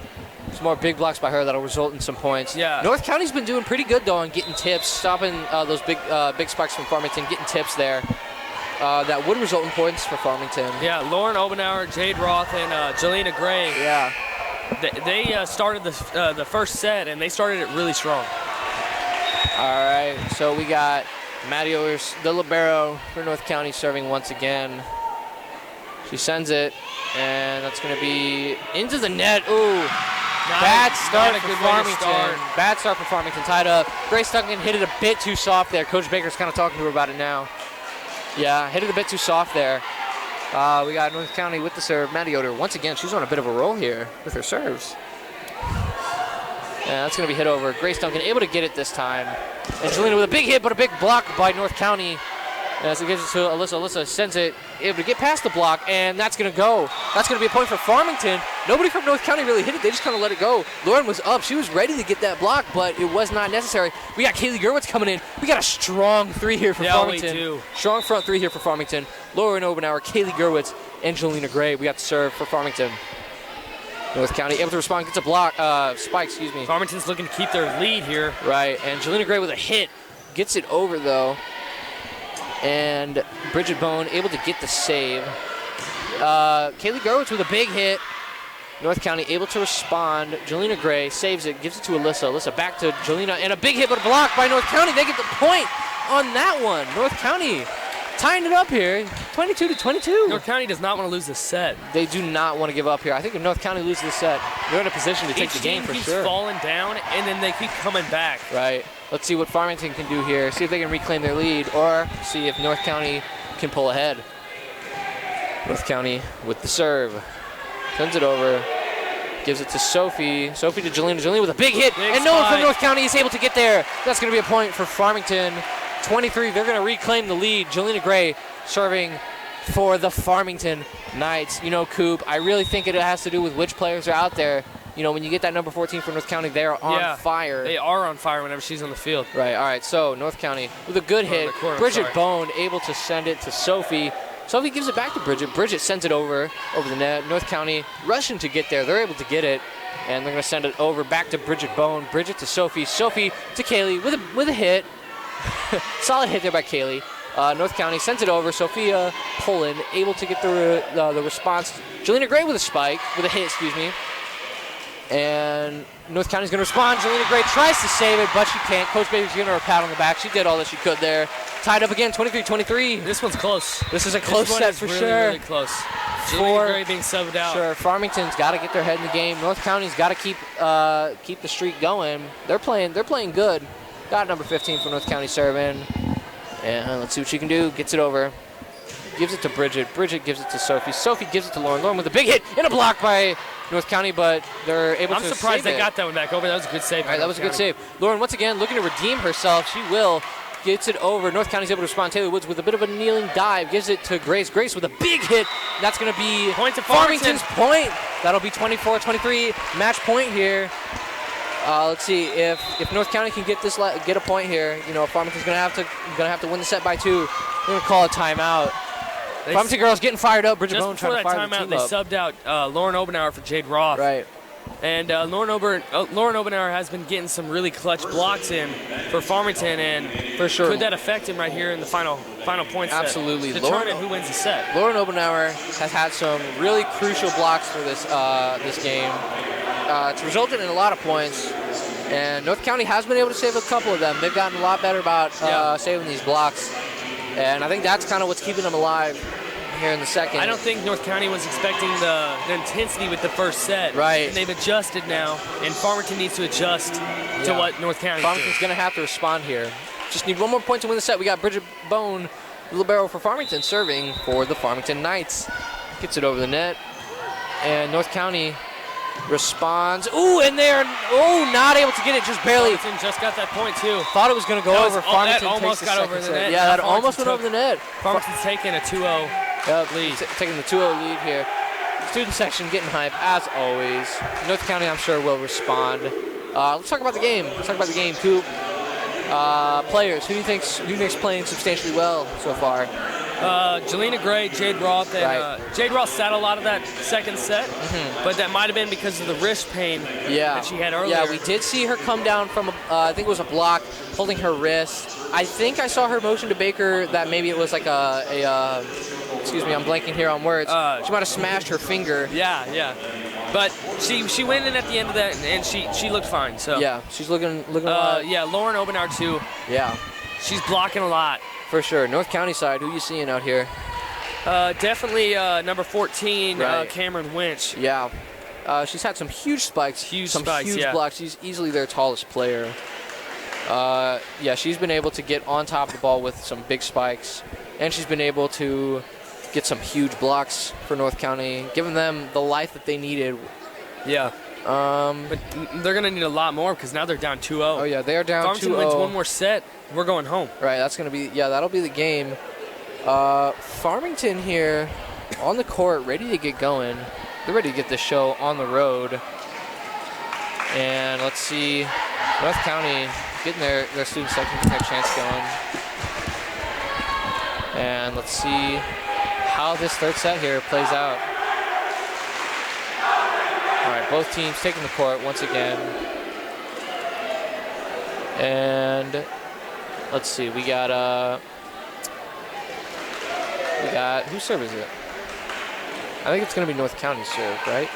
big blocks by her that'll result in some points. Yeah. North County's been doing pretty good, though, on getting tips, stopping those big spikes from Farmington, getting tips there. That would result in points for Farmington. Yeah, Lauren Obenauer, Jade Roth, and Jelena Gray. Yeah. They started the first set, and they started it really strong. All right, so we got Maddie Oder, the libero for North County, serving once again. She sends it, and that's going to be into the net. Ooh, bad start for Farmington. Bad start for Farmington, tied up. Grace Duncan hit it a bit too soft there. Coach Baker's kind of talking to her about it now. Yeah, hit it a bit too soft there. We got North County with the serve. Maddie Oder, once again, she's on a bit of a roll here with her serves. And that's going to be hit over. Grace Duncan able to get it this time. And Jelena with a big hit, but a big block by North County. And as it gives it to Alyssa, Alyssa sends it, able to get past the block, and that's going to go. That's going to be a point for Farmington. Nobody from North County really hit it. They just kind of let it go. Lauren was up. She was ready to get that block, but it was not necessary. We got Kaylee Gerwitz coming in. We got a strong three here for Farmington. We do. Strong front three here for Farmington. Lauren Obenauer, Kaylee Gerwitz, Angelina Gray. We got the serve for Farmington. North County able to respond, gets a block, spike, excuse me. Farmington's looking to keep their lead here. Right, and Angelina Gray with a hit. Gets it over, though. And Bridget Bone able to get the save. Kaylee Gerwitz with a big hit. North County able to respond. Jelena Gray saves it, gives it to Alyssa. Alyssa back to Jelena, and a big hit, but a block by North County. They get the point on that one. North County tying it up here, 22-22. North County does not want to lose this set. They do not want to give up here. I think if North County loses this set, they're in a position to take the game for keeps sure. falling down, and then they keep coming back. Right. Let's see what Farmington can do here. See if they can reclaim their lead, or see if North County can pull ahead. North County with the serve. Sends it over. Gives it to Sophie. Sophie to Jelena. Jelena with a big hit. And no one from North County is able to get there. That's going to be a point for Farmington. 23. They're going to reclaim the lead. Jelena Gray serving for the Farmington Knights. You know, Coop, I really think it has to do with which players are out there. You know, when you get that number 14 from North County, they are on fire. They are on fire whenever she's on the field. Right, all right. So North County with a good hit. Bridget Bone able to send it to Sophie. Sophie gives it back to Bridget. Bridget sends it over the net. North County rushing to get there. They're able to get it, and they're going to send it over back to Bridget Bone. Bridget to Sophie. Sophie to Kaylee with a hit. Solid hit there by Kaylee. North County sends it over. Sophia Poland able to get the response. Jelena Gray with a spike, with a hit, excuse me. And North County's going to respond. Jelena Gray tries to save it, but she can't. Coach Baker's giving her a pat on the back. She did all that she could there. Tied up again, 23-23. This one's close. This is a close set for sure. Really close. Jelena Gray being subbed out. Sure, Farmington's got to get their head in the game. North County's got to keep the streak going. They're playing good. Got number 15 for North County serving. And let's see what she can do. Gets it over. Gives it to Bridget. Bridget gives it to Sophie. Sophie gives it to Lauren. Lauren with a big hit and a block by North County, but they're able to save it. I'm surprised they got that one back over. That was a good save. All right, that was a good save. Lauren, once again, looking to redeem herself. She will. Gets it over. North County's able to respond. Taylor Woods with a bit of a kneeling dive. Gives it to Grace. Grace with a big hit. That's going to be point to Farmington's point. That'll be 24-23. Match point here. Let's see if North County can get a point here. You know, Farmington's gonna have to win the set by 2. They're gonna call a timeout. Farmington girls getting fired up. Bridget Bone trying to fire the team up. They subbed out Lauren Obenauer for Jade Roth. Right. And Lauren Obenauer has been getting some really clutch blocks in for Farmington, and for sure could that affect him right here in the final points? Absolutely. Determine who wins the set. Lauren Obenauer has had some really crucial blocks for this game. It's resulted in a lot of points, and North County has been able to save a couple of them. They've gotten a lot better about saving these blocks, and I think that's kind of what's keeping them alive here in the second. I don't think North County was expecting the intensity with the first set. Right. And they've adjusted now, and Farmington needs to adjust to what North County is. Farmington's going to have to respond here. Just need one more point to win the set. We got Bridget Bone, libero for Farmington, serving for the Farmington Knights. Gets it over the net, and North County responds. Ooh, and they're not able to get it, just barely. Farmington just got that point too. Thought it was going to go over. Farmington almost got over the net. Yeah, that almost went over the net. Farmington's taking a 2-0 lead. Taking the 2-0 lead here. Student section getting hype as always. North County, I'm sure, will respond. Let's talk about the game. Coop. Players. Who do you think's playing substantially well so far? Jelena Gray, Jade Roth, and Jade Roth sat a lot of that second set, but that might have been because of the wrist pain that she had earlier. Yeah, we did see her come down from, I think it was a block, holding her wrist. I think I saw her motion to Baker that maybe it was like excuse me, I'm blanking here on words. She might have smashed her finger. Yeah. But she went in at the end of that, and she looked fine. So yeah, she's looking a lot. Yeah, Lauren Obenauer too. Yeah. She's blocking a lot. For sure. North County side, who you seeing out here? Definitely number 14, Cameron Winch. Yeah. She's had some huge spikes. Huge blocks. She's easily their tallest player. Yeah, she's been able to get on top of the ball with some big spikes, and she's been able to get some huge blocks for North County, giving them the life that they needed. Yeah. But they're going to need a lot more because now they're down 2-0. Oh, yeah, they are down 2-0. Farmington wins one more set, we're going home. Right, that's going to be, that'll be the game. Farmington here on the court, ready to get going. They're ready to get the show on the road. And let's see, North County getting their student section, getting their chance going. And let's see how this third set here plays out. All right, both teams taking the court once again. And let's see, we got whose serve is it? I think it's gonna be North County's serve, right?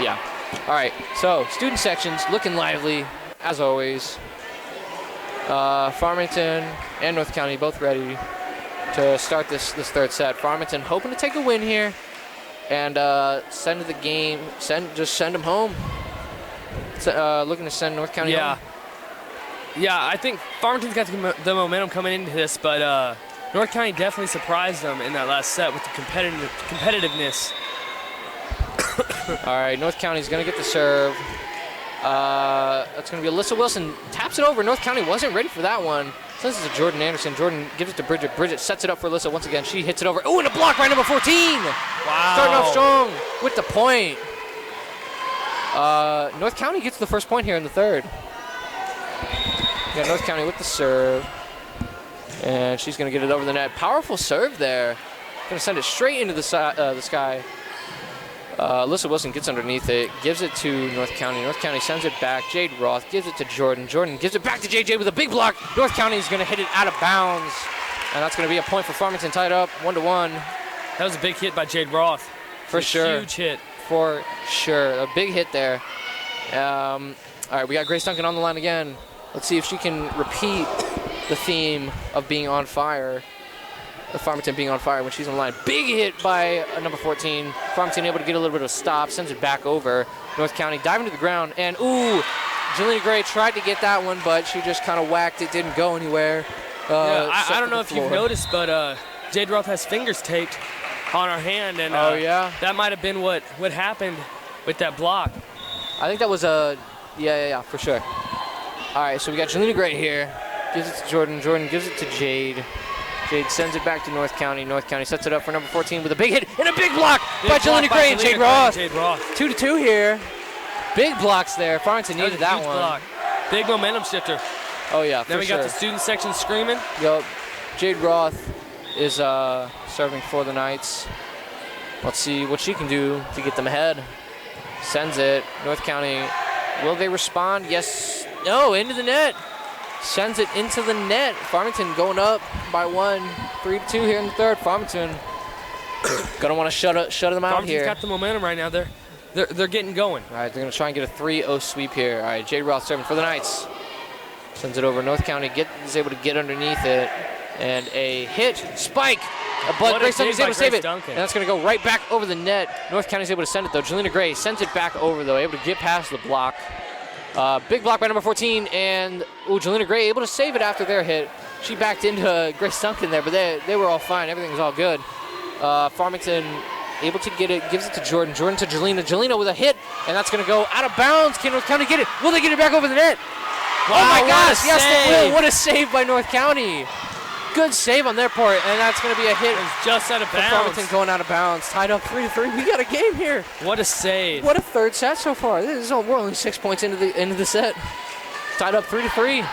Yeah. All right, so student sections looking lively, as always. Farmington and North County both ready to start this third set. Farmington hoping to take a win here and send to the game, just send them home. Looking to send North County home. Yeah, I think Farmington's got the momentum coming into this, but North County definitely surprised them in that last set with the competitiveness. All right, North County's going to get the serve. That's going to be Alyssa Wilson. Taps it over. North County wasn't ready for that one. Sends it to Jordan Anderson. Jordan gives it to Bridget. Bridget sets it up for Alyssa once again. She hits it over. Oh, and a block by number 14. Wow. Starting off strong with the point. North County gets the first point here in the third. We got North County with the serve. And she's going to get it over the net. Powerful serve there. Going to send it straight into the sky. Alyssa Wilson gets underneath it, gives it to North County. North County sends it back. Jade Roth gives it to Jordan. Jordan gives it back to JJ with a big block. North County is going to hit it out of bounds. And that's going to be a point for Farmington, tied up 1-1. That was a big hit by Jade Roth. For sure. Huge hit. For sure. A big hit there. All right, we got Grace Duncan on the line again. Let's see if she can repeat the theme of being on fire. The Farmington being on fire when she's on the line. Big hit by number 14. Farmington able to get a little bit of a stop, sends it back over. North County diving to the ground, and ooh, Jelena Gray tried to get that one, but she just kind of whacked it, didn't go anywhere. I don't know if you've noticed, but Jade Roth has fingers taped on her hand, and oh yeah, that might have been what happened with that block. I think that was yeah, for sure. All right, so we got Jelena Gray here. Gives it to Jordan. Jordan gives it to Jade. Jade sends it back to North County. North County sets it up for number 14 with a big hit and a big block by Jelena Gray and Jade Roth. 2-2 here. Big blocks there. Farmington needed that one. Block. Big momentum shifter. Oh, yeah, Then we got the student section screaming. Yup. Jade Roth is serving for the Knights. Let's see what she can do to get them ahead. Sends it. North County, will they respond? Yes. No, into the net. Sends it into the net. Farmington going up by 1, 3-2 here in the third. Farmington gonna want to shut them out here. Farmington's got the momentum right now. They're getting going. All right, they're gonna try and get a 3-0 sweep here. All right, Jade Roth serving for the Knights. Sends it over. North County is able to get underneath it, and a hit spike. But Grace Duncan is able to save it, and that's gonna go right back over the net. North County's able to send it though. Jelena Gray sends it back over though, able to get past the block. Big block by number 14, and Jelena Gray able to save it after their hit. She backed into Grace Duncan there, but they were all fine. Everything was all good. Farmington able to get it, gives it to Jordan. Jordan to Jelena. Jelena with a hit, and that's going to go out of bounds. Can North County get it? Will they get it back over the net? Wow, oh my gosh, yes they will. What a save by North County. Good save on their part, and that's going to be a hit. It's just out of bounds. Farmington going out of bounds. Tied up 3-3. We got a game here. What a save. What a third set so far. We're only 6 points into the set. Tied up 3-3.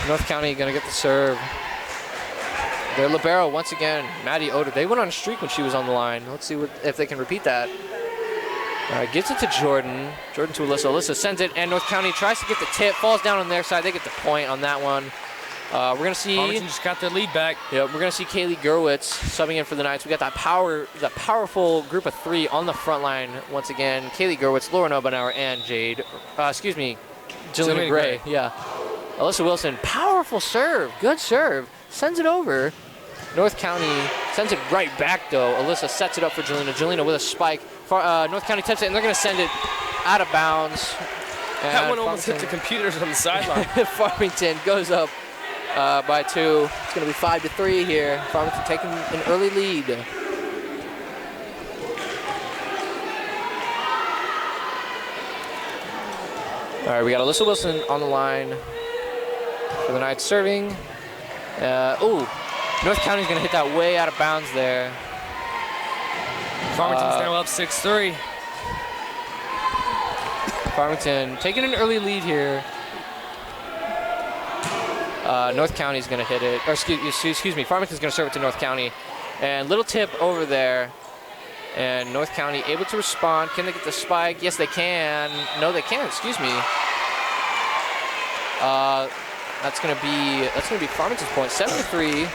North County going to get the serve. Their libero once again, Maddie Oder. They went on a streak when she was on the line. Let's see if they can repeat that. All right, gives it to Jordan. Jordan to Alyssa. Alyssa sends it, and North County tries to get the tip. Falls down on their side. They get the point on that one. We're going to see... Farmington just got their lead back. Yeah, we're going to see Kaylee Gerwitz subbing in for the Knights. We got that powerful group of 3 on the front line once again. Kaylee Gerwitz, Lauren Obenauer, and Jelena Gray. Yeah. Alyssa Wilson, powerful serve. Good serve. Sends it over. North County sends it right back, though. Alyssa sets it up for Jelena. Jelena with a spike. North County tips it, and they're going to send it out of bounds. And that one almost hit the computers on the sideline. Farmington goes up by 2. It's going to be 5-3 here. Farmington taking an early lead. All right, we got Alyssa Wilson on the line for the Knights serving. North County's going to hit that way out of bounds there. Farmington's now up 6-3. Farmington taking an early lead here. North County's going to hit it. Or excuse me, Farmington's going to serve it to North County. And little tip over there. And North County able to respond. Can they get the spike? Yes, they can. No, they can't. Excuse me. That's gonna be Farmington's point. 7-3.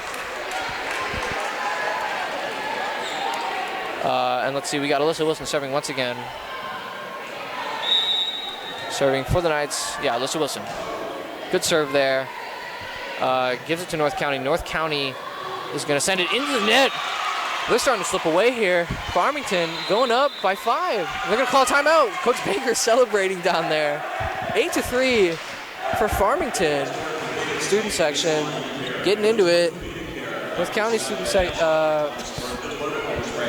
And let's see. We got Alyssa Wilson serving once again. Serving for the Knights. Yeah, Alyssa Wilson. Good serve there. Gives it to North County. North County is gonna send it into the net. They're starting to slip away here. Farmington going up by 5. They're going to call a timeout. Coach Baker celebrating down there. 8-3 for Farmington. Student section getting into it. North County student section.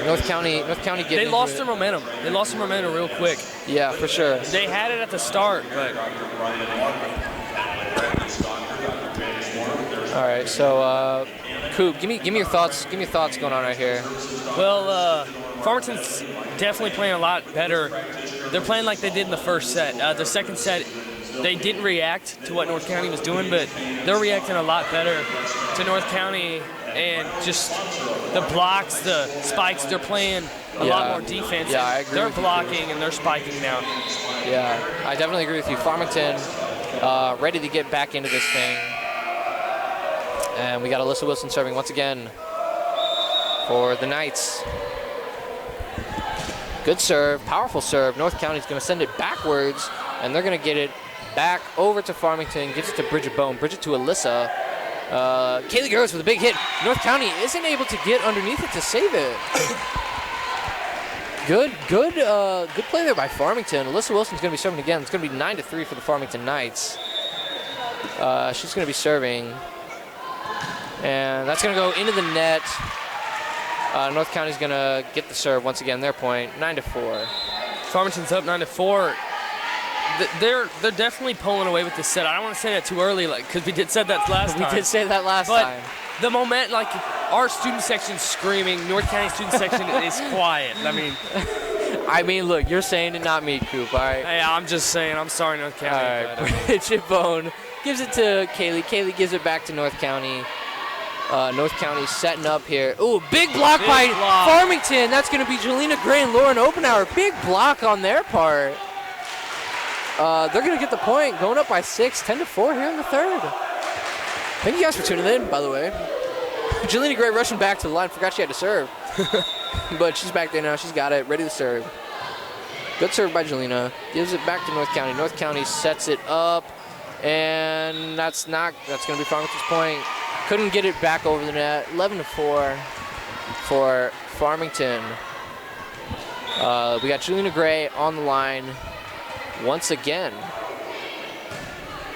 North County getting into it. They lost their momentum. They lost their momentum real quick. Yeah, for sure. They had it at the start, but. All right, so Coop, give me your thoughts. Give me your thoughts going on right here. Well, Farmington's definitely playing a lot better. They're playing like they did in the first set. The second set, they didn't react to what North County was doing, but they're reacting a lot better to North County and just the blocks, the spikes. They're playing a lot more defense. Yeah, I agree. They're with you. blocking and they're spiking now. Yeah, I definitely agree with you. Farmington ready to get back into this thing. And we got Alyssa Wilson serving once again for the Knights. Good serve, powerful serve. North County's going to send it backwards, and they're going to get it back over to Farmington. Gives it to Bridget Bone. Bridget to Alyssa. Kaylee Gerwitz with a big hit. North County isn't able to get underneath it to save it. Good play there by Farmington. Alyssa Wilson's going to be serving again. It's going to be 9-3 for the Farmington Knights. She's going to be serving. And that's going to go into the net. North County's going to get the serve once again. Their point, 9-4. Farmington's up 9-4. They're definitely pulling away with this set. I don't want to say that too early, because we did said that last time. We did say that last but time. The moment, like our student section's screaming, North County student section is quiet. I mean, look, you're saying it, not me, Coop. All right. Hey, I'm just saying. I'm sorry, North County. All right. Bridget Bone gives it to Kaylee. Kaylee gives it back to North County. North County setting up here. Ooh, big block by Farmington. That's going to be Jelena Gray and Lauren Openauer. Big block on their part. They're going to get the point, going up by 6, 10-4 here in the third. Thank you guys for tuning in, by the way. Jelena Gray rushing back to the line. Forgot she had to serve. But she's back there now. She's got it, ready to serve. Good serve by Jelena. Gives it back to North County. North County sets it up. And that's going to be Farmington's point. Couldn't get it back over the net. 11-4 for Farmington. We got Jelena Gray on the line once again.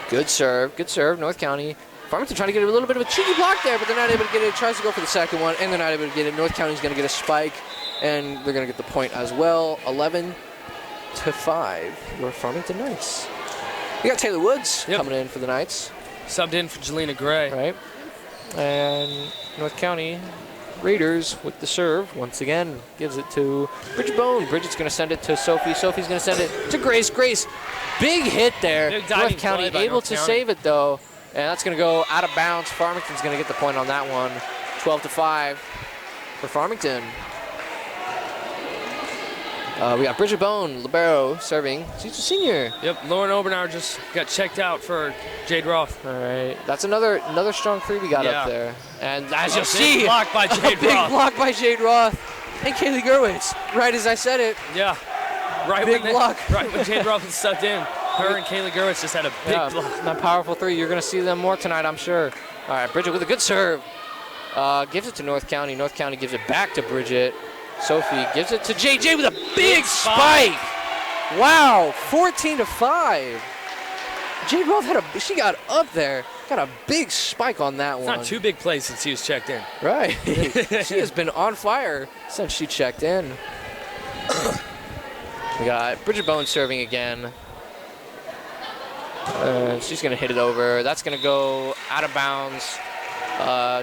Good serve. North County. Farmington trying to get a little bit of a cheeky block there, but they're not able to get it. Tries to go for the second one, and they're not able to get it. North County's going to get a spike, and they're going to get the point as well. 11-5. Your Farmington Knights. We got Taylor Woods coming in for the Knights. Subbed in for Jelena Gray. Right. And North County Raiders with the serve once again. Gives it to Bridget Bone. Bridget's going to send it to Sophie. Sophie's going to send it to Grace. Grace, big hit there. North County able to save it though. And that's going to go out of bounds. Farmington's going to get the point on that one. 12-5 for Farmington. We got Bridget Bone, libero, serving. She's a senior. Yep, Lauren Obenauer just got checked out for Jade Roth. All right, that's another strong three we got up there. And as you'll see, block by Jade Roth. Big block by Jade Roth and Kaylee Gerwitz. Right as I said it. Yeah, right when Jade Roth was stepped in. Her and Kaylee Gerwitz just had a big block. That powerful three. You're going to see them more tonight, I'm sure. All right, Bridget with a good serve. Gives it to North County. North County gives it back to Bridget. Sophie gives it to JJ with a big spike. Wow, 14-5. Jade Roth she got up there, got a big spike on that one. It's not two big plays since he was checked in. Right. She has been on fire since she checked in. We got Bridget Bone serving again. She's going to hit it over. That's going to go out of bounds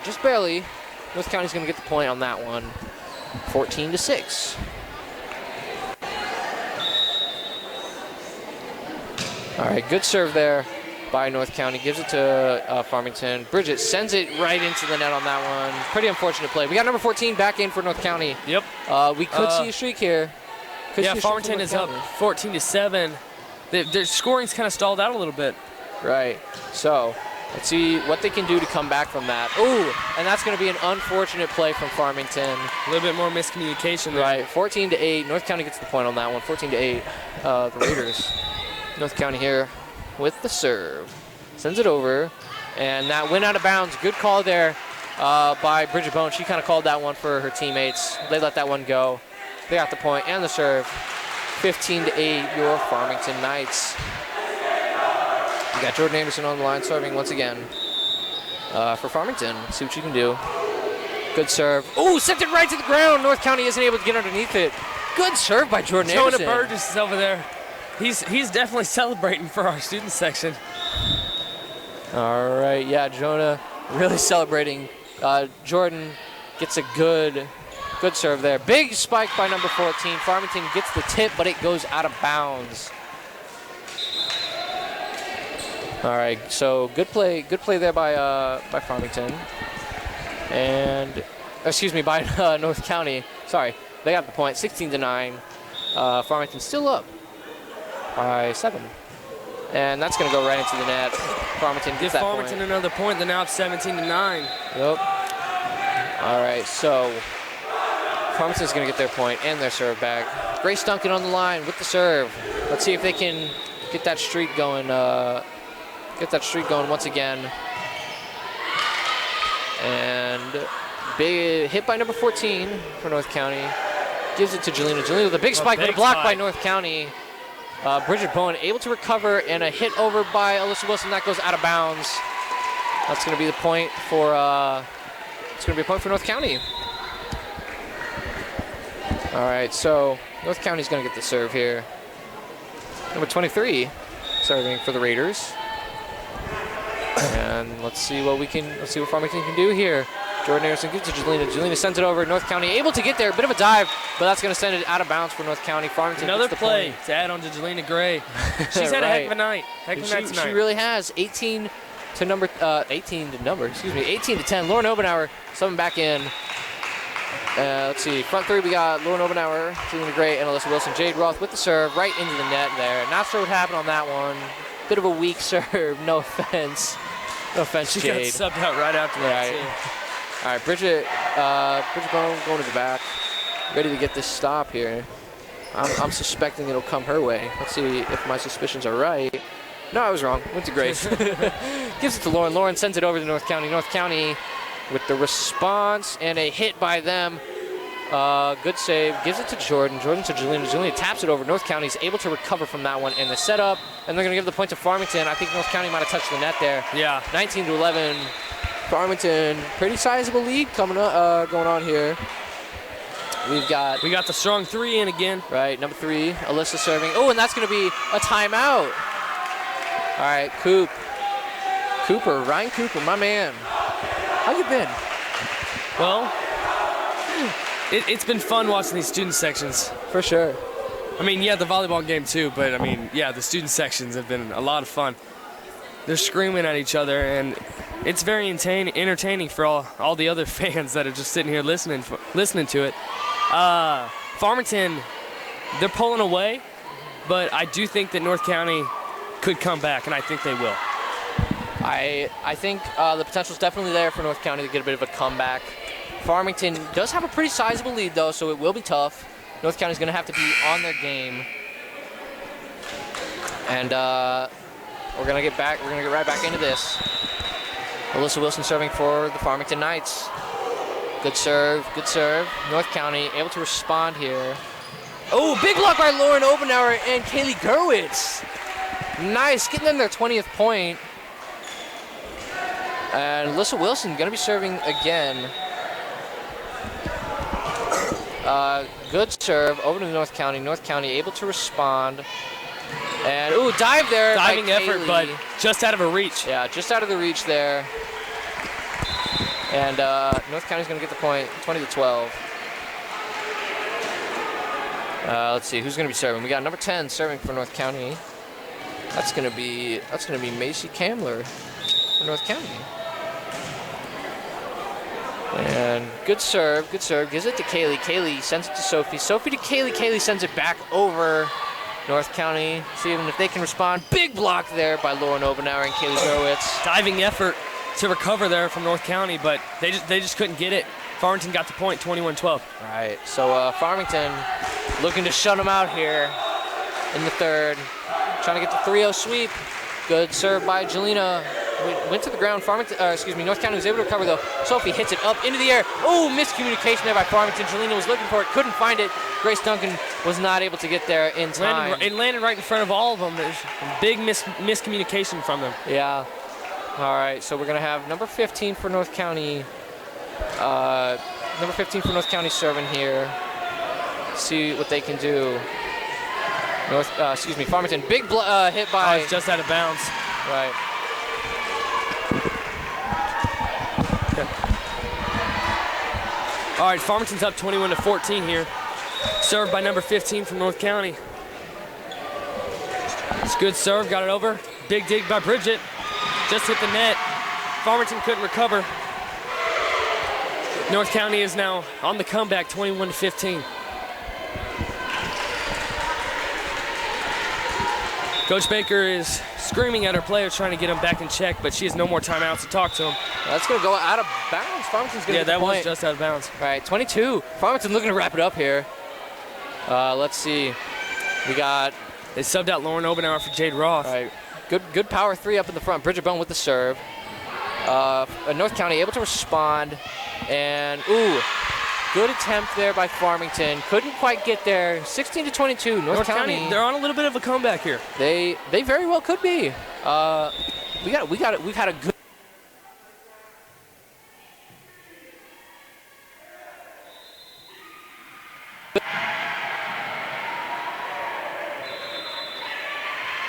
just barely. North County's going to get the point on that one. 14-6. All right, good serve there by North County. Gives it to Farmington. Bridget sends it right into the net on that one. Pretty unfortunate play. We got number 14 back in for North County. Yep. We could see a streak here. Yeah, Farmington is up 14-7. Their scoring's kind of stalled out a little bit. Right. So let's see what they can do to come back from that. Ooh, and that's going to be an unfortunate play from Farmington. A little bit more miscommunication there. Right. 14-8. North County gets the point on that one. 14-8. The Raiders. North County here with the serve. Sends it over, and that went out of bounds. Good call there by Bridget Bone. She kind of called that one for her teammates. They let that one go. They got the point and the serve. 15-8, your Farmington Knights. You got Jordan Anderson on the line serving once again for Farmington. See what you can do. Good serve. Ooh, sent it right to the ground. North County isn't able to get underneath it. Good serve by Jordan Anderson. Jonah Burgess is over there. He's definitely celebrating for our student section. All right, yeah, Jonah really celebrating. Jordan gets a good serve there. Big spike by number 14. Farmington gets the tip, but it goes out of bounds. All right, so good play there by Farmington, and excuse me, by North County. Sorry, they got the point. 16-9. Farmington still up by 7. And that's going to go right into the net. Farmington gets that point. Farmington another point. They're now up 17-9. Yep. All right, so Farmington's going to get their point and their serve back. Grace Duncan on the line with the serve. Let's see if they can get that streak going. Once again. And big hit by number 14 for North County. Gives it to Jelena. Jelena with a big spike, but a block by North County. Bridget Bowen able to recover, and a hit over by Alyssa Wilson that goes out of bounds. That's going to be the point for. It's going to be a point for North County. All right, so North County's going to get the serve here. Number 23 serving for the Raiders. And let's see what Farmington can do here. Jordan Anderson gives it to Jelena. Jelena sends it over. North County able to get there. A bit of a dive, but that's going to send it out of bounds for North County. Farmington another gets the play point. to add on to Jelena Gray. She's had a heck of a night. She really has. 18 to 10. Lauren Obenauer subbing back in. Let's see. Front three, we got Lauren Obenauer, Jelena Gray, and Alyssa Wilson. Jade Roth with the serve right into the net there. Not sure what happened on that one. Bit of a weak serve. No offense. No offense, she Jade. She got subbed out right after that, too. All right, Bridget Bone going to the back, ready to get this stop here. I'm suspecting it'll come her way. Let's see if my suspicions are right. No, I was wrong. Went to Grace. Gives it to Lauren. Lauren sends it over to North County. North County with the response and a hit by them. Good save. Gives it to Jordan. Jordan to Jelena. Jelena taps it over. North County's able to recover from that one and the setup. And they're going to give the point to Farmington. I think North County might have touched the net there. Yeah. 19-11. Farmington, pretty sizable lead going on here. We got the strong 3 in again. Right, number 3, Alyssa serving. Oh, and that's going to be a timeout. All right, Ryan Cooper, my man. How you been? Well, it's been fun watching these student sections. For sure. I mean, yeah, the volleyball game too, but I mean, yeah, the student sections have been a lot of fun. They're screaming at each other, and it's very entertaining for all the other fans that are just sitting here listening to it. Farmington, they're pulling away, but I do think that North County could come back, and I think they will. I think the potential is definitely there for North County to get a bit of a comeback. Farmington does have a pretty sizable lead, though, so it will be tough. North County's going to have to be on their game. And we're going to get right back into this. Alyssa Wilson serving for the Farmington Knights. Good serve. North County able to respond here. Oh, big block by Lauren Obenauer and Kaylee Gerwitz. Nice, getting them their 20th point. And Alyssa Wilson going to be serving again. Good serve over to North County. North County able to respond. And, ooh, dive there. Diving by effort, Kaylee. but just out of her reach. Yeah, just out of the reach there. And North County's going to get the point, 20-12. Let's see who's going to be serving. We got number 10 serving for North County. That's going to be Macy Kamler for North County. And good serve, good serve. Gives it to Kaylee. Kaylee sends it to Sophie. Sophie to Kaylee. Kaylee sends it back over North County. See if they can respond. Big block there by Lauren Obenauer and Kaylee Horowitz. Diving effort to recover there from North County, but they just couldn't get it. Farmington got the point, 21-12. All right, so Farmington looking to shut them out here in the third. Trying to get the 3-0 sweep. Good serve by Jelena. Went to the ground. North County was able to recover though. Sophie hits it up into the air. Oh, miscommunication there by Farmington. Jelena was looking for it, couldn't find it. Grace Duncan was not able to get there in time. It landed right in front of all of them. There's big miscommunication from them. Yeah. All right, so we're gonna have number 15 for North County. Number 15 for North County serving here. See what they can do. Farmington. Big hit by. It's just out of bounds. Right. All right, Farmington's up 21-14 here. Served by number 15 from North County. It's a good serve, got it over. Big dig by Bridget. Just hit the net. Farmington couldn't recover. North County is now on the comeback, 21-15. Coach Baker is screaming at her players, trying to get them back in check, but she has no more timeouts to talk to them. That's going to go out of bounds. Farmington's going to get the point. Yeah, that was just out of bounds. All right, 22. Farmington looking to wrap it up here. Let's see. They subbed out Lauren Obenauer for Jade Roth. All right, good power three up in the front. Bridget Bone with the serve. North County able to respond. And, good attempt there by Farmington. Couldn't quite get there. 16-22. North County. They're on a little bit of a comeback here. They very well could be. We've had a good.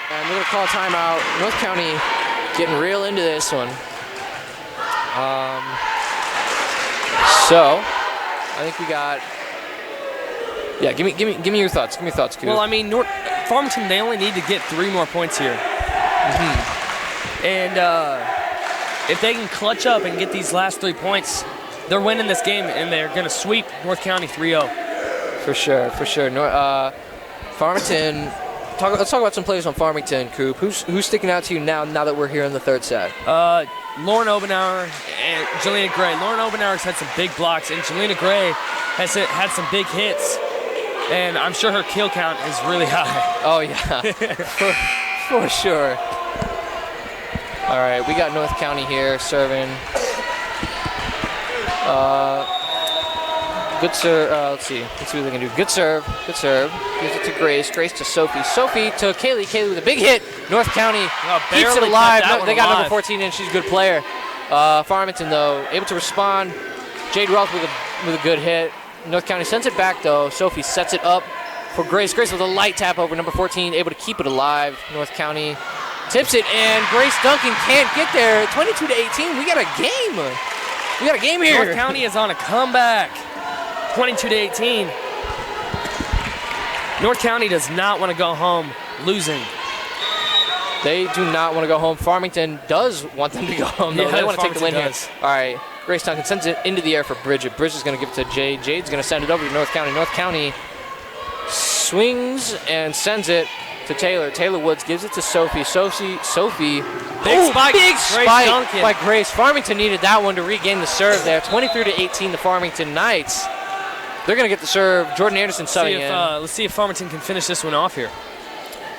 And we're gonna call a timeout. North County getting real into this one. So, I think we got. Yeah, give me your thoughts. Give me your thoughts, Coop. Well, I mean, Farmington, they only need to get 3 more points here. And if they can clutch up and get these last 3 points, they're winning this game, and they're going to sweep North County 3-0. For sure. Farmington. Let's talk about some players on Farmington, Coop. Who's sticking out to you now that we're here in the third set? Lauren Obenauer and Jelena Gray. Lauren Obenauer's had some big blocks, and Jelena Gray has had some big hits. And I'm sure her kill count is really high. Oh, yeah. for sure. All right, we got North County here serving. Good serve. Let's see what they can do. Good serve. Gives it to Grace. Grace to Sophie. Sophie to Kaylee. Kaylee with a big hit. North County keeps it alive. They got number 14 in. She's a good player. Farmington, though, able to respond. Jade Roth with a good hit. North County sends it back, though. Sophie sets it up for Grace. Grace with a light tap over number 14, able to keep it alive. North County tips it, and Grace Duncan can't get there. 22-18. We got a game. We got a game here. North County is on a comeback. 22-18. North County does not want to go home losing. They do not want to go home. Farmington does want them to go home, though. They want to take the win here. All right. Grace Duncan sends it into the air for Bridget. Bridget's going to give it to Jade. Jade's going to send it over to North County. North County swings and sends it to Taylor. Taylor Woods gives it to Sophie. Sophie. Big spike By Grace. Farmington needed that one to regain the serve there. 23-18, the Farmington Knights. They're going to get the serve. Jordan Anderson subbing in. Let's see if Farmington can finish this one off here.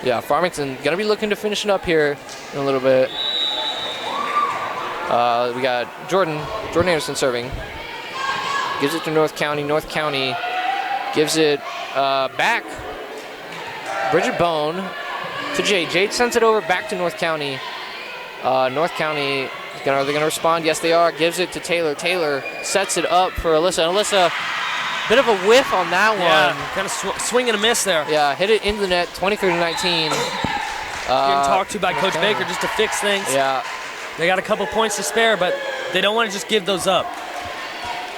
Yeah, Farmington going to be looking to finish it up here in a little bit. We got Jordan Anderson serving. Gives it to North County. North County gives it back. Bridget Bone to Jade. Jade sends it over back to North County. North County, are they going to respond? Yes, they are. Gives it to Taylor. Taylor sets it up for Alyssa. And Alyssa, bit of a whiff on that one. Yeah, kind of swing and a miss there. Yeah, hit it into the net, 23-19. Getting talked to by Coach Baker just to fix things. Yeah. They got a couple points to spare, but They don't want to just give those up.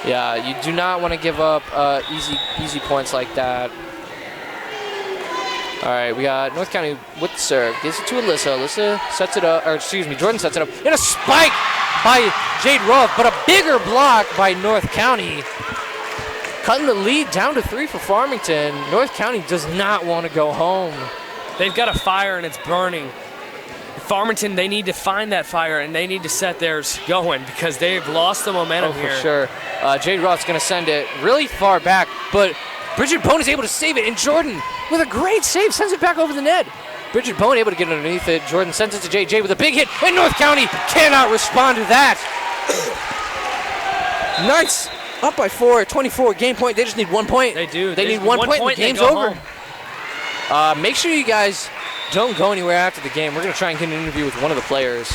Yeah, you do not want to give up easy points like that. All right, we got North County with the serve. Gives it to Alyssa. Alyssa sets it up, or excuse me, Jordan sets it up. And a spike by Jade Roth, but a bigger block by North County. Cutting the lead down to 3 for Farmington. North County does not want to go home. They've got a fire and it's burning. Farmington, they need to find that fire and they need to set theirs going because they've lost the momentum here. For sure. Jade Roth's going to send it really far back, but Bridget Bone is able to save it, and Jordan, with a great save, sends it back over the net. Bridget Bone able to get underneath it. Jordan sends it to JJ with a big hit, and North County cannot respond to that. Knights up by 4, 24 game point. They just need 1 point. They do. They need 1 point and the game's over. Make sure you guys don't go anywhere after the game. We're going to try and get an interview with one of the players.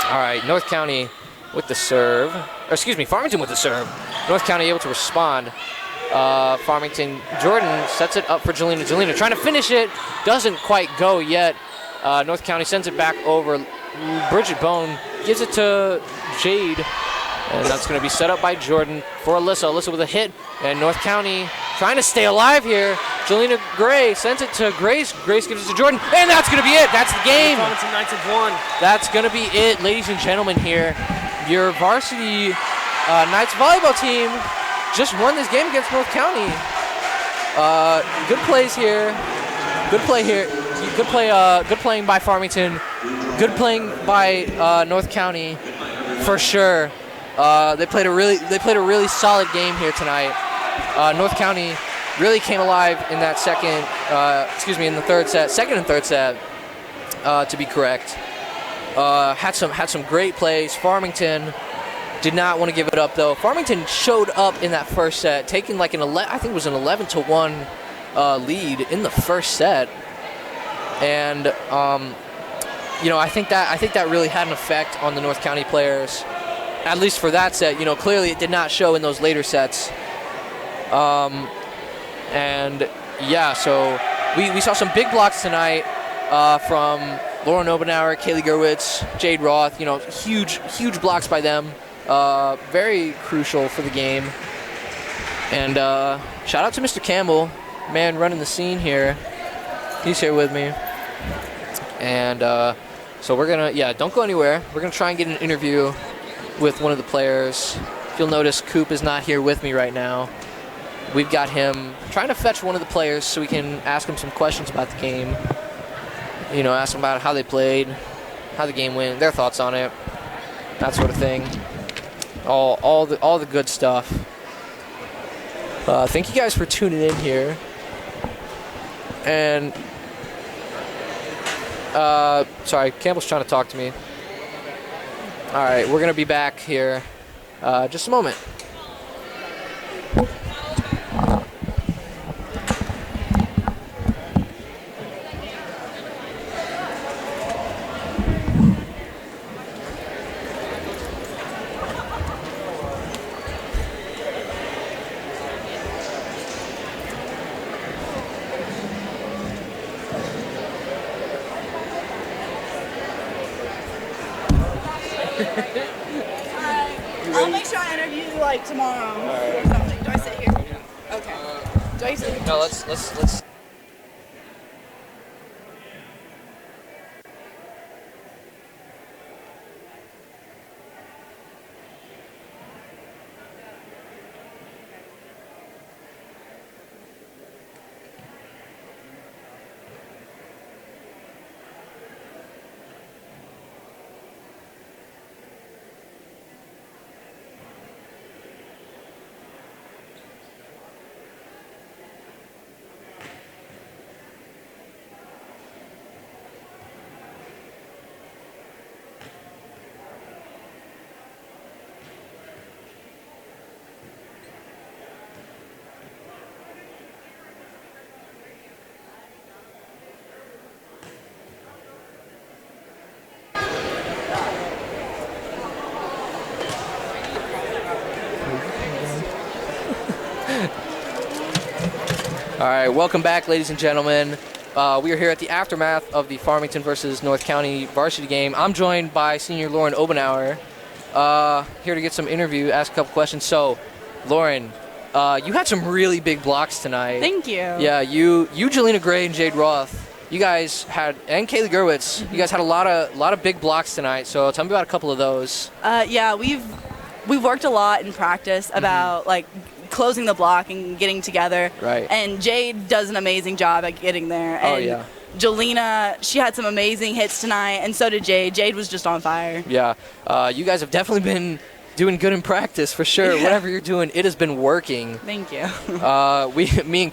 All right, North County with the serve. Or excuse me, Farmington with the serve. North County able to respond. Farmington, Jordan sets it up for Jelena. Jelena trying to finish it. Doesn't quite go yet. North County sends it back over. Bridget Bone gives it to Jade. And that's going to be set up by Jordan for Alyssa. Alyssa with a hit. And North County trying to stay alive here. Jelena Gray sends it to Grace. Grace gives it to Jordan. And that's going to be it. That's the game. Farmington Knights have won. That's going to be it, ladies and gentlemen, here. Your varsity Knights volleyball team just won this game against North County. Good plays here. Good play here. Good play. Good playing by Farmington. Good playing by North County, for sure. They played a really solid game here tonight. North County really came alive in that in the third set, second and third set, to be correct. Had some great plays. Farmington did not want to give it up though. Farmington showed up in that first set, taking like I think it was an 11-1 lead in the first set, and I think that really had an effect on the North County players, at least for that set. Clearly it did not show in those later sets. And yeah, so we saw some big blocks tonight from Lauren Obenauer, Kaylee Gerwitz, Jade Roth. Huge blocks by them. Very crucial for the game. And shout out to Mr. Campbell, man running the scene here. He's here with me. And so we're going to, don't go anywhere. We're going to try and get an interview with one of the players. If you'll notice, Coop is not here with me right now. We've got him trying to fetch one of the players so we can ask him some questions about the game. Ask them about how they played, how the game went, their thoughts on it, that sort of thing. All the good stuff. Thank you guys for tuning in here. And sorry, Campbell's trying to talk to me. All right, we're gonna be back here just a moment. I'll make sure I interview you like tomorrow or something. Do I sit here? Okay. Do I sit here? No, let's. All right, welcome back, ladies and gentlemen. We are here at the aftermath of the Farmington versus North County varsity game. I'm joined by senior Lauren Obenauer. here to get some interview, ask a couple questions. So, Lauren, you had some really big blocks tonight. Thank you. Yeah, you, Jelena Gray and Jade Roth, you guys had, and Kaylee Gerwitz, you guys had a lot of big blocks tonight. So tell me about a couple of those. Yeah, we've worked a lot in practice about like closing the block and getting together. Right. And Jade does an amazing job at getting there. Oh, And yeah. Jelena, she had some amazing hits tonight, and so did Jade. Jade was just on fire. Yeah, you guys have definitely been doing good in practice for sure. Yeah. Whatever you're doing, it has been working. Thank you. Me and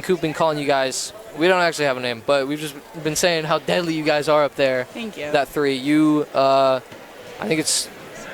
Coop been calling you guys. We don't actually have a name, but we've just been saying how deadly you guys are up there. Thank you. That three, you, I think it's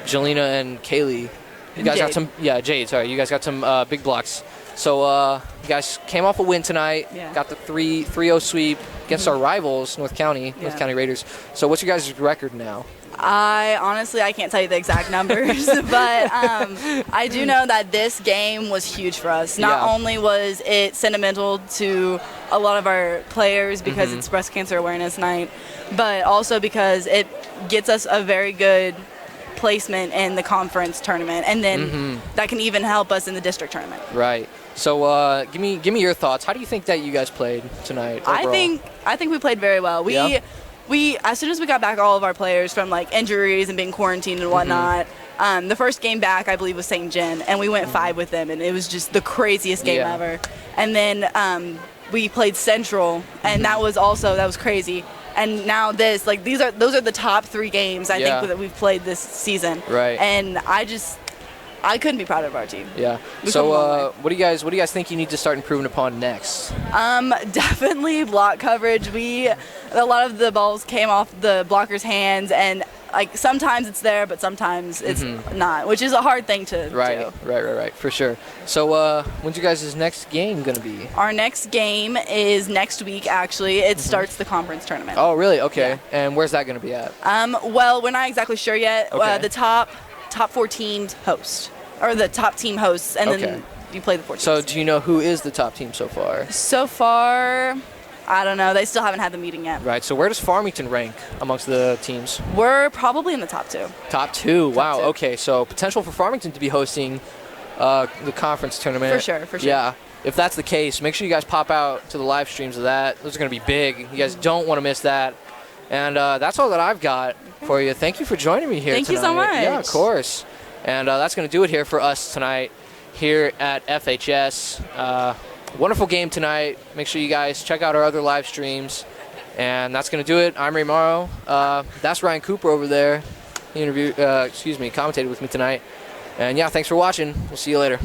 Jelena and Kaylee. You guys got Jade. some, yeah, Jade. Sorry, you guys got some big blocks. So you guys came off a win tonight. Yeah. Got the 3-0 sweep against our rivals, North County Raiders. So what's your guys' record now? I can't tell you the exact numbers, but I do know that this game was huge for us. Not only was it sentimental to a lot of our players because it's Breast Cancer Awareness Night, but also because it gets us a very good placement in the conference tournament, and then that can even help us in the district tournament. Right. So give me your thoughts. How do you think that you guys played tonight overall? I think we played very well. We as soon as we got back all of our players from like injuries and being quarantined and whatnot, the first game back I believe was St. John, and we went 5 with them, and it was just the craziest game ever. And then we played Central, and that was crazy. And now those are the top 3 games I think that we've played this season. Right. And I couldn't be prouder of our team. Yeah. So what do you guys think you need to start improving upon next? Definitely block coverage. A lot of the balls came off the blockers' hands, and like sometimes it's there, but sometimes it's not, which is a hard thing to do. Right, for sure. So when's your guys' next game gonna be? Our next game is next week. Actually, it starts the conference tournament. Oh, really? Okay. Yeah. And where's that gonna be at? Well, we're not exactly sure yet. Okay. The top 4 teams host, or the top team hosts, and then you play the 4 teams. So do you know who is the top team so far? So far, I don't know. They still haven't had the meeting yet. Right. So where does Farmington rank amongst the teams? We're probably in the top 2. Top 2. Wow. 2. Okay. So potential for Farmington to be hosting the conference tournament. For sure. Yeah. If that's the case, make sure you guys pop out to the live streams of that. Those are going to be big. You guys don't want to miss that. And that's all that I've got for you. Thank you for joining me here Thank tonight. you so much. Yeah, of course. And that's going to do it here for us tonight here at FHS. Wonderful game tonight. Make sure you guys check out our other live streams. And that's going to do it. I'm Ray Morrow. That's Ryan Cooper over there. He commentated with me tonight. And yeah, thanks for watching. We'll see you later.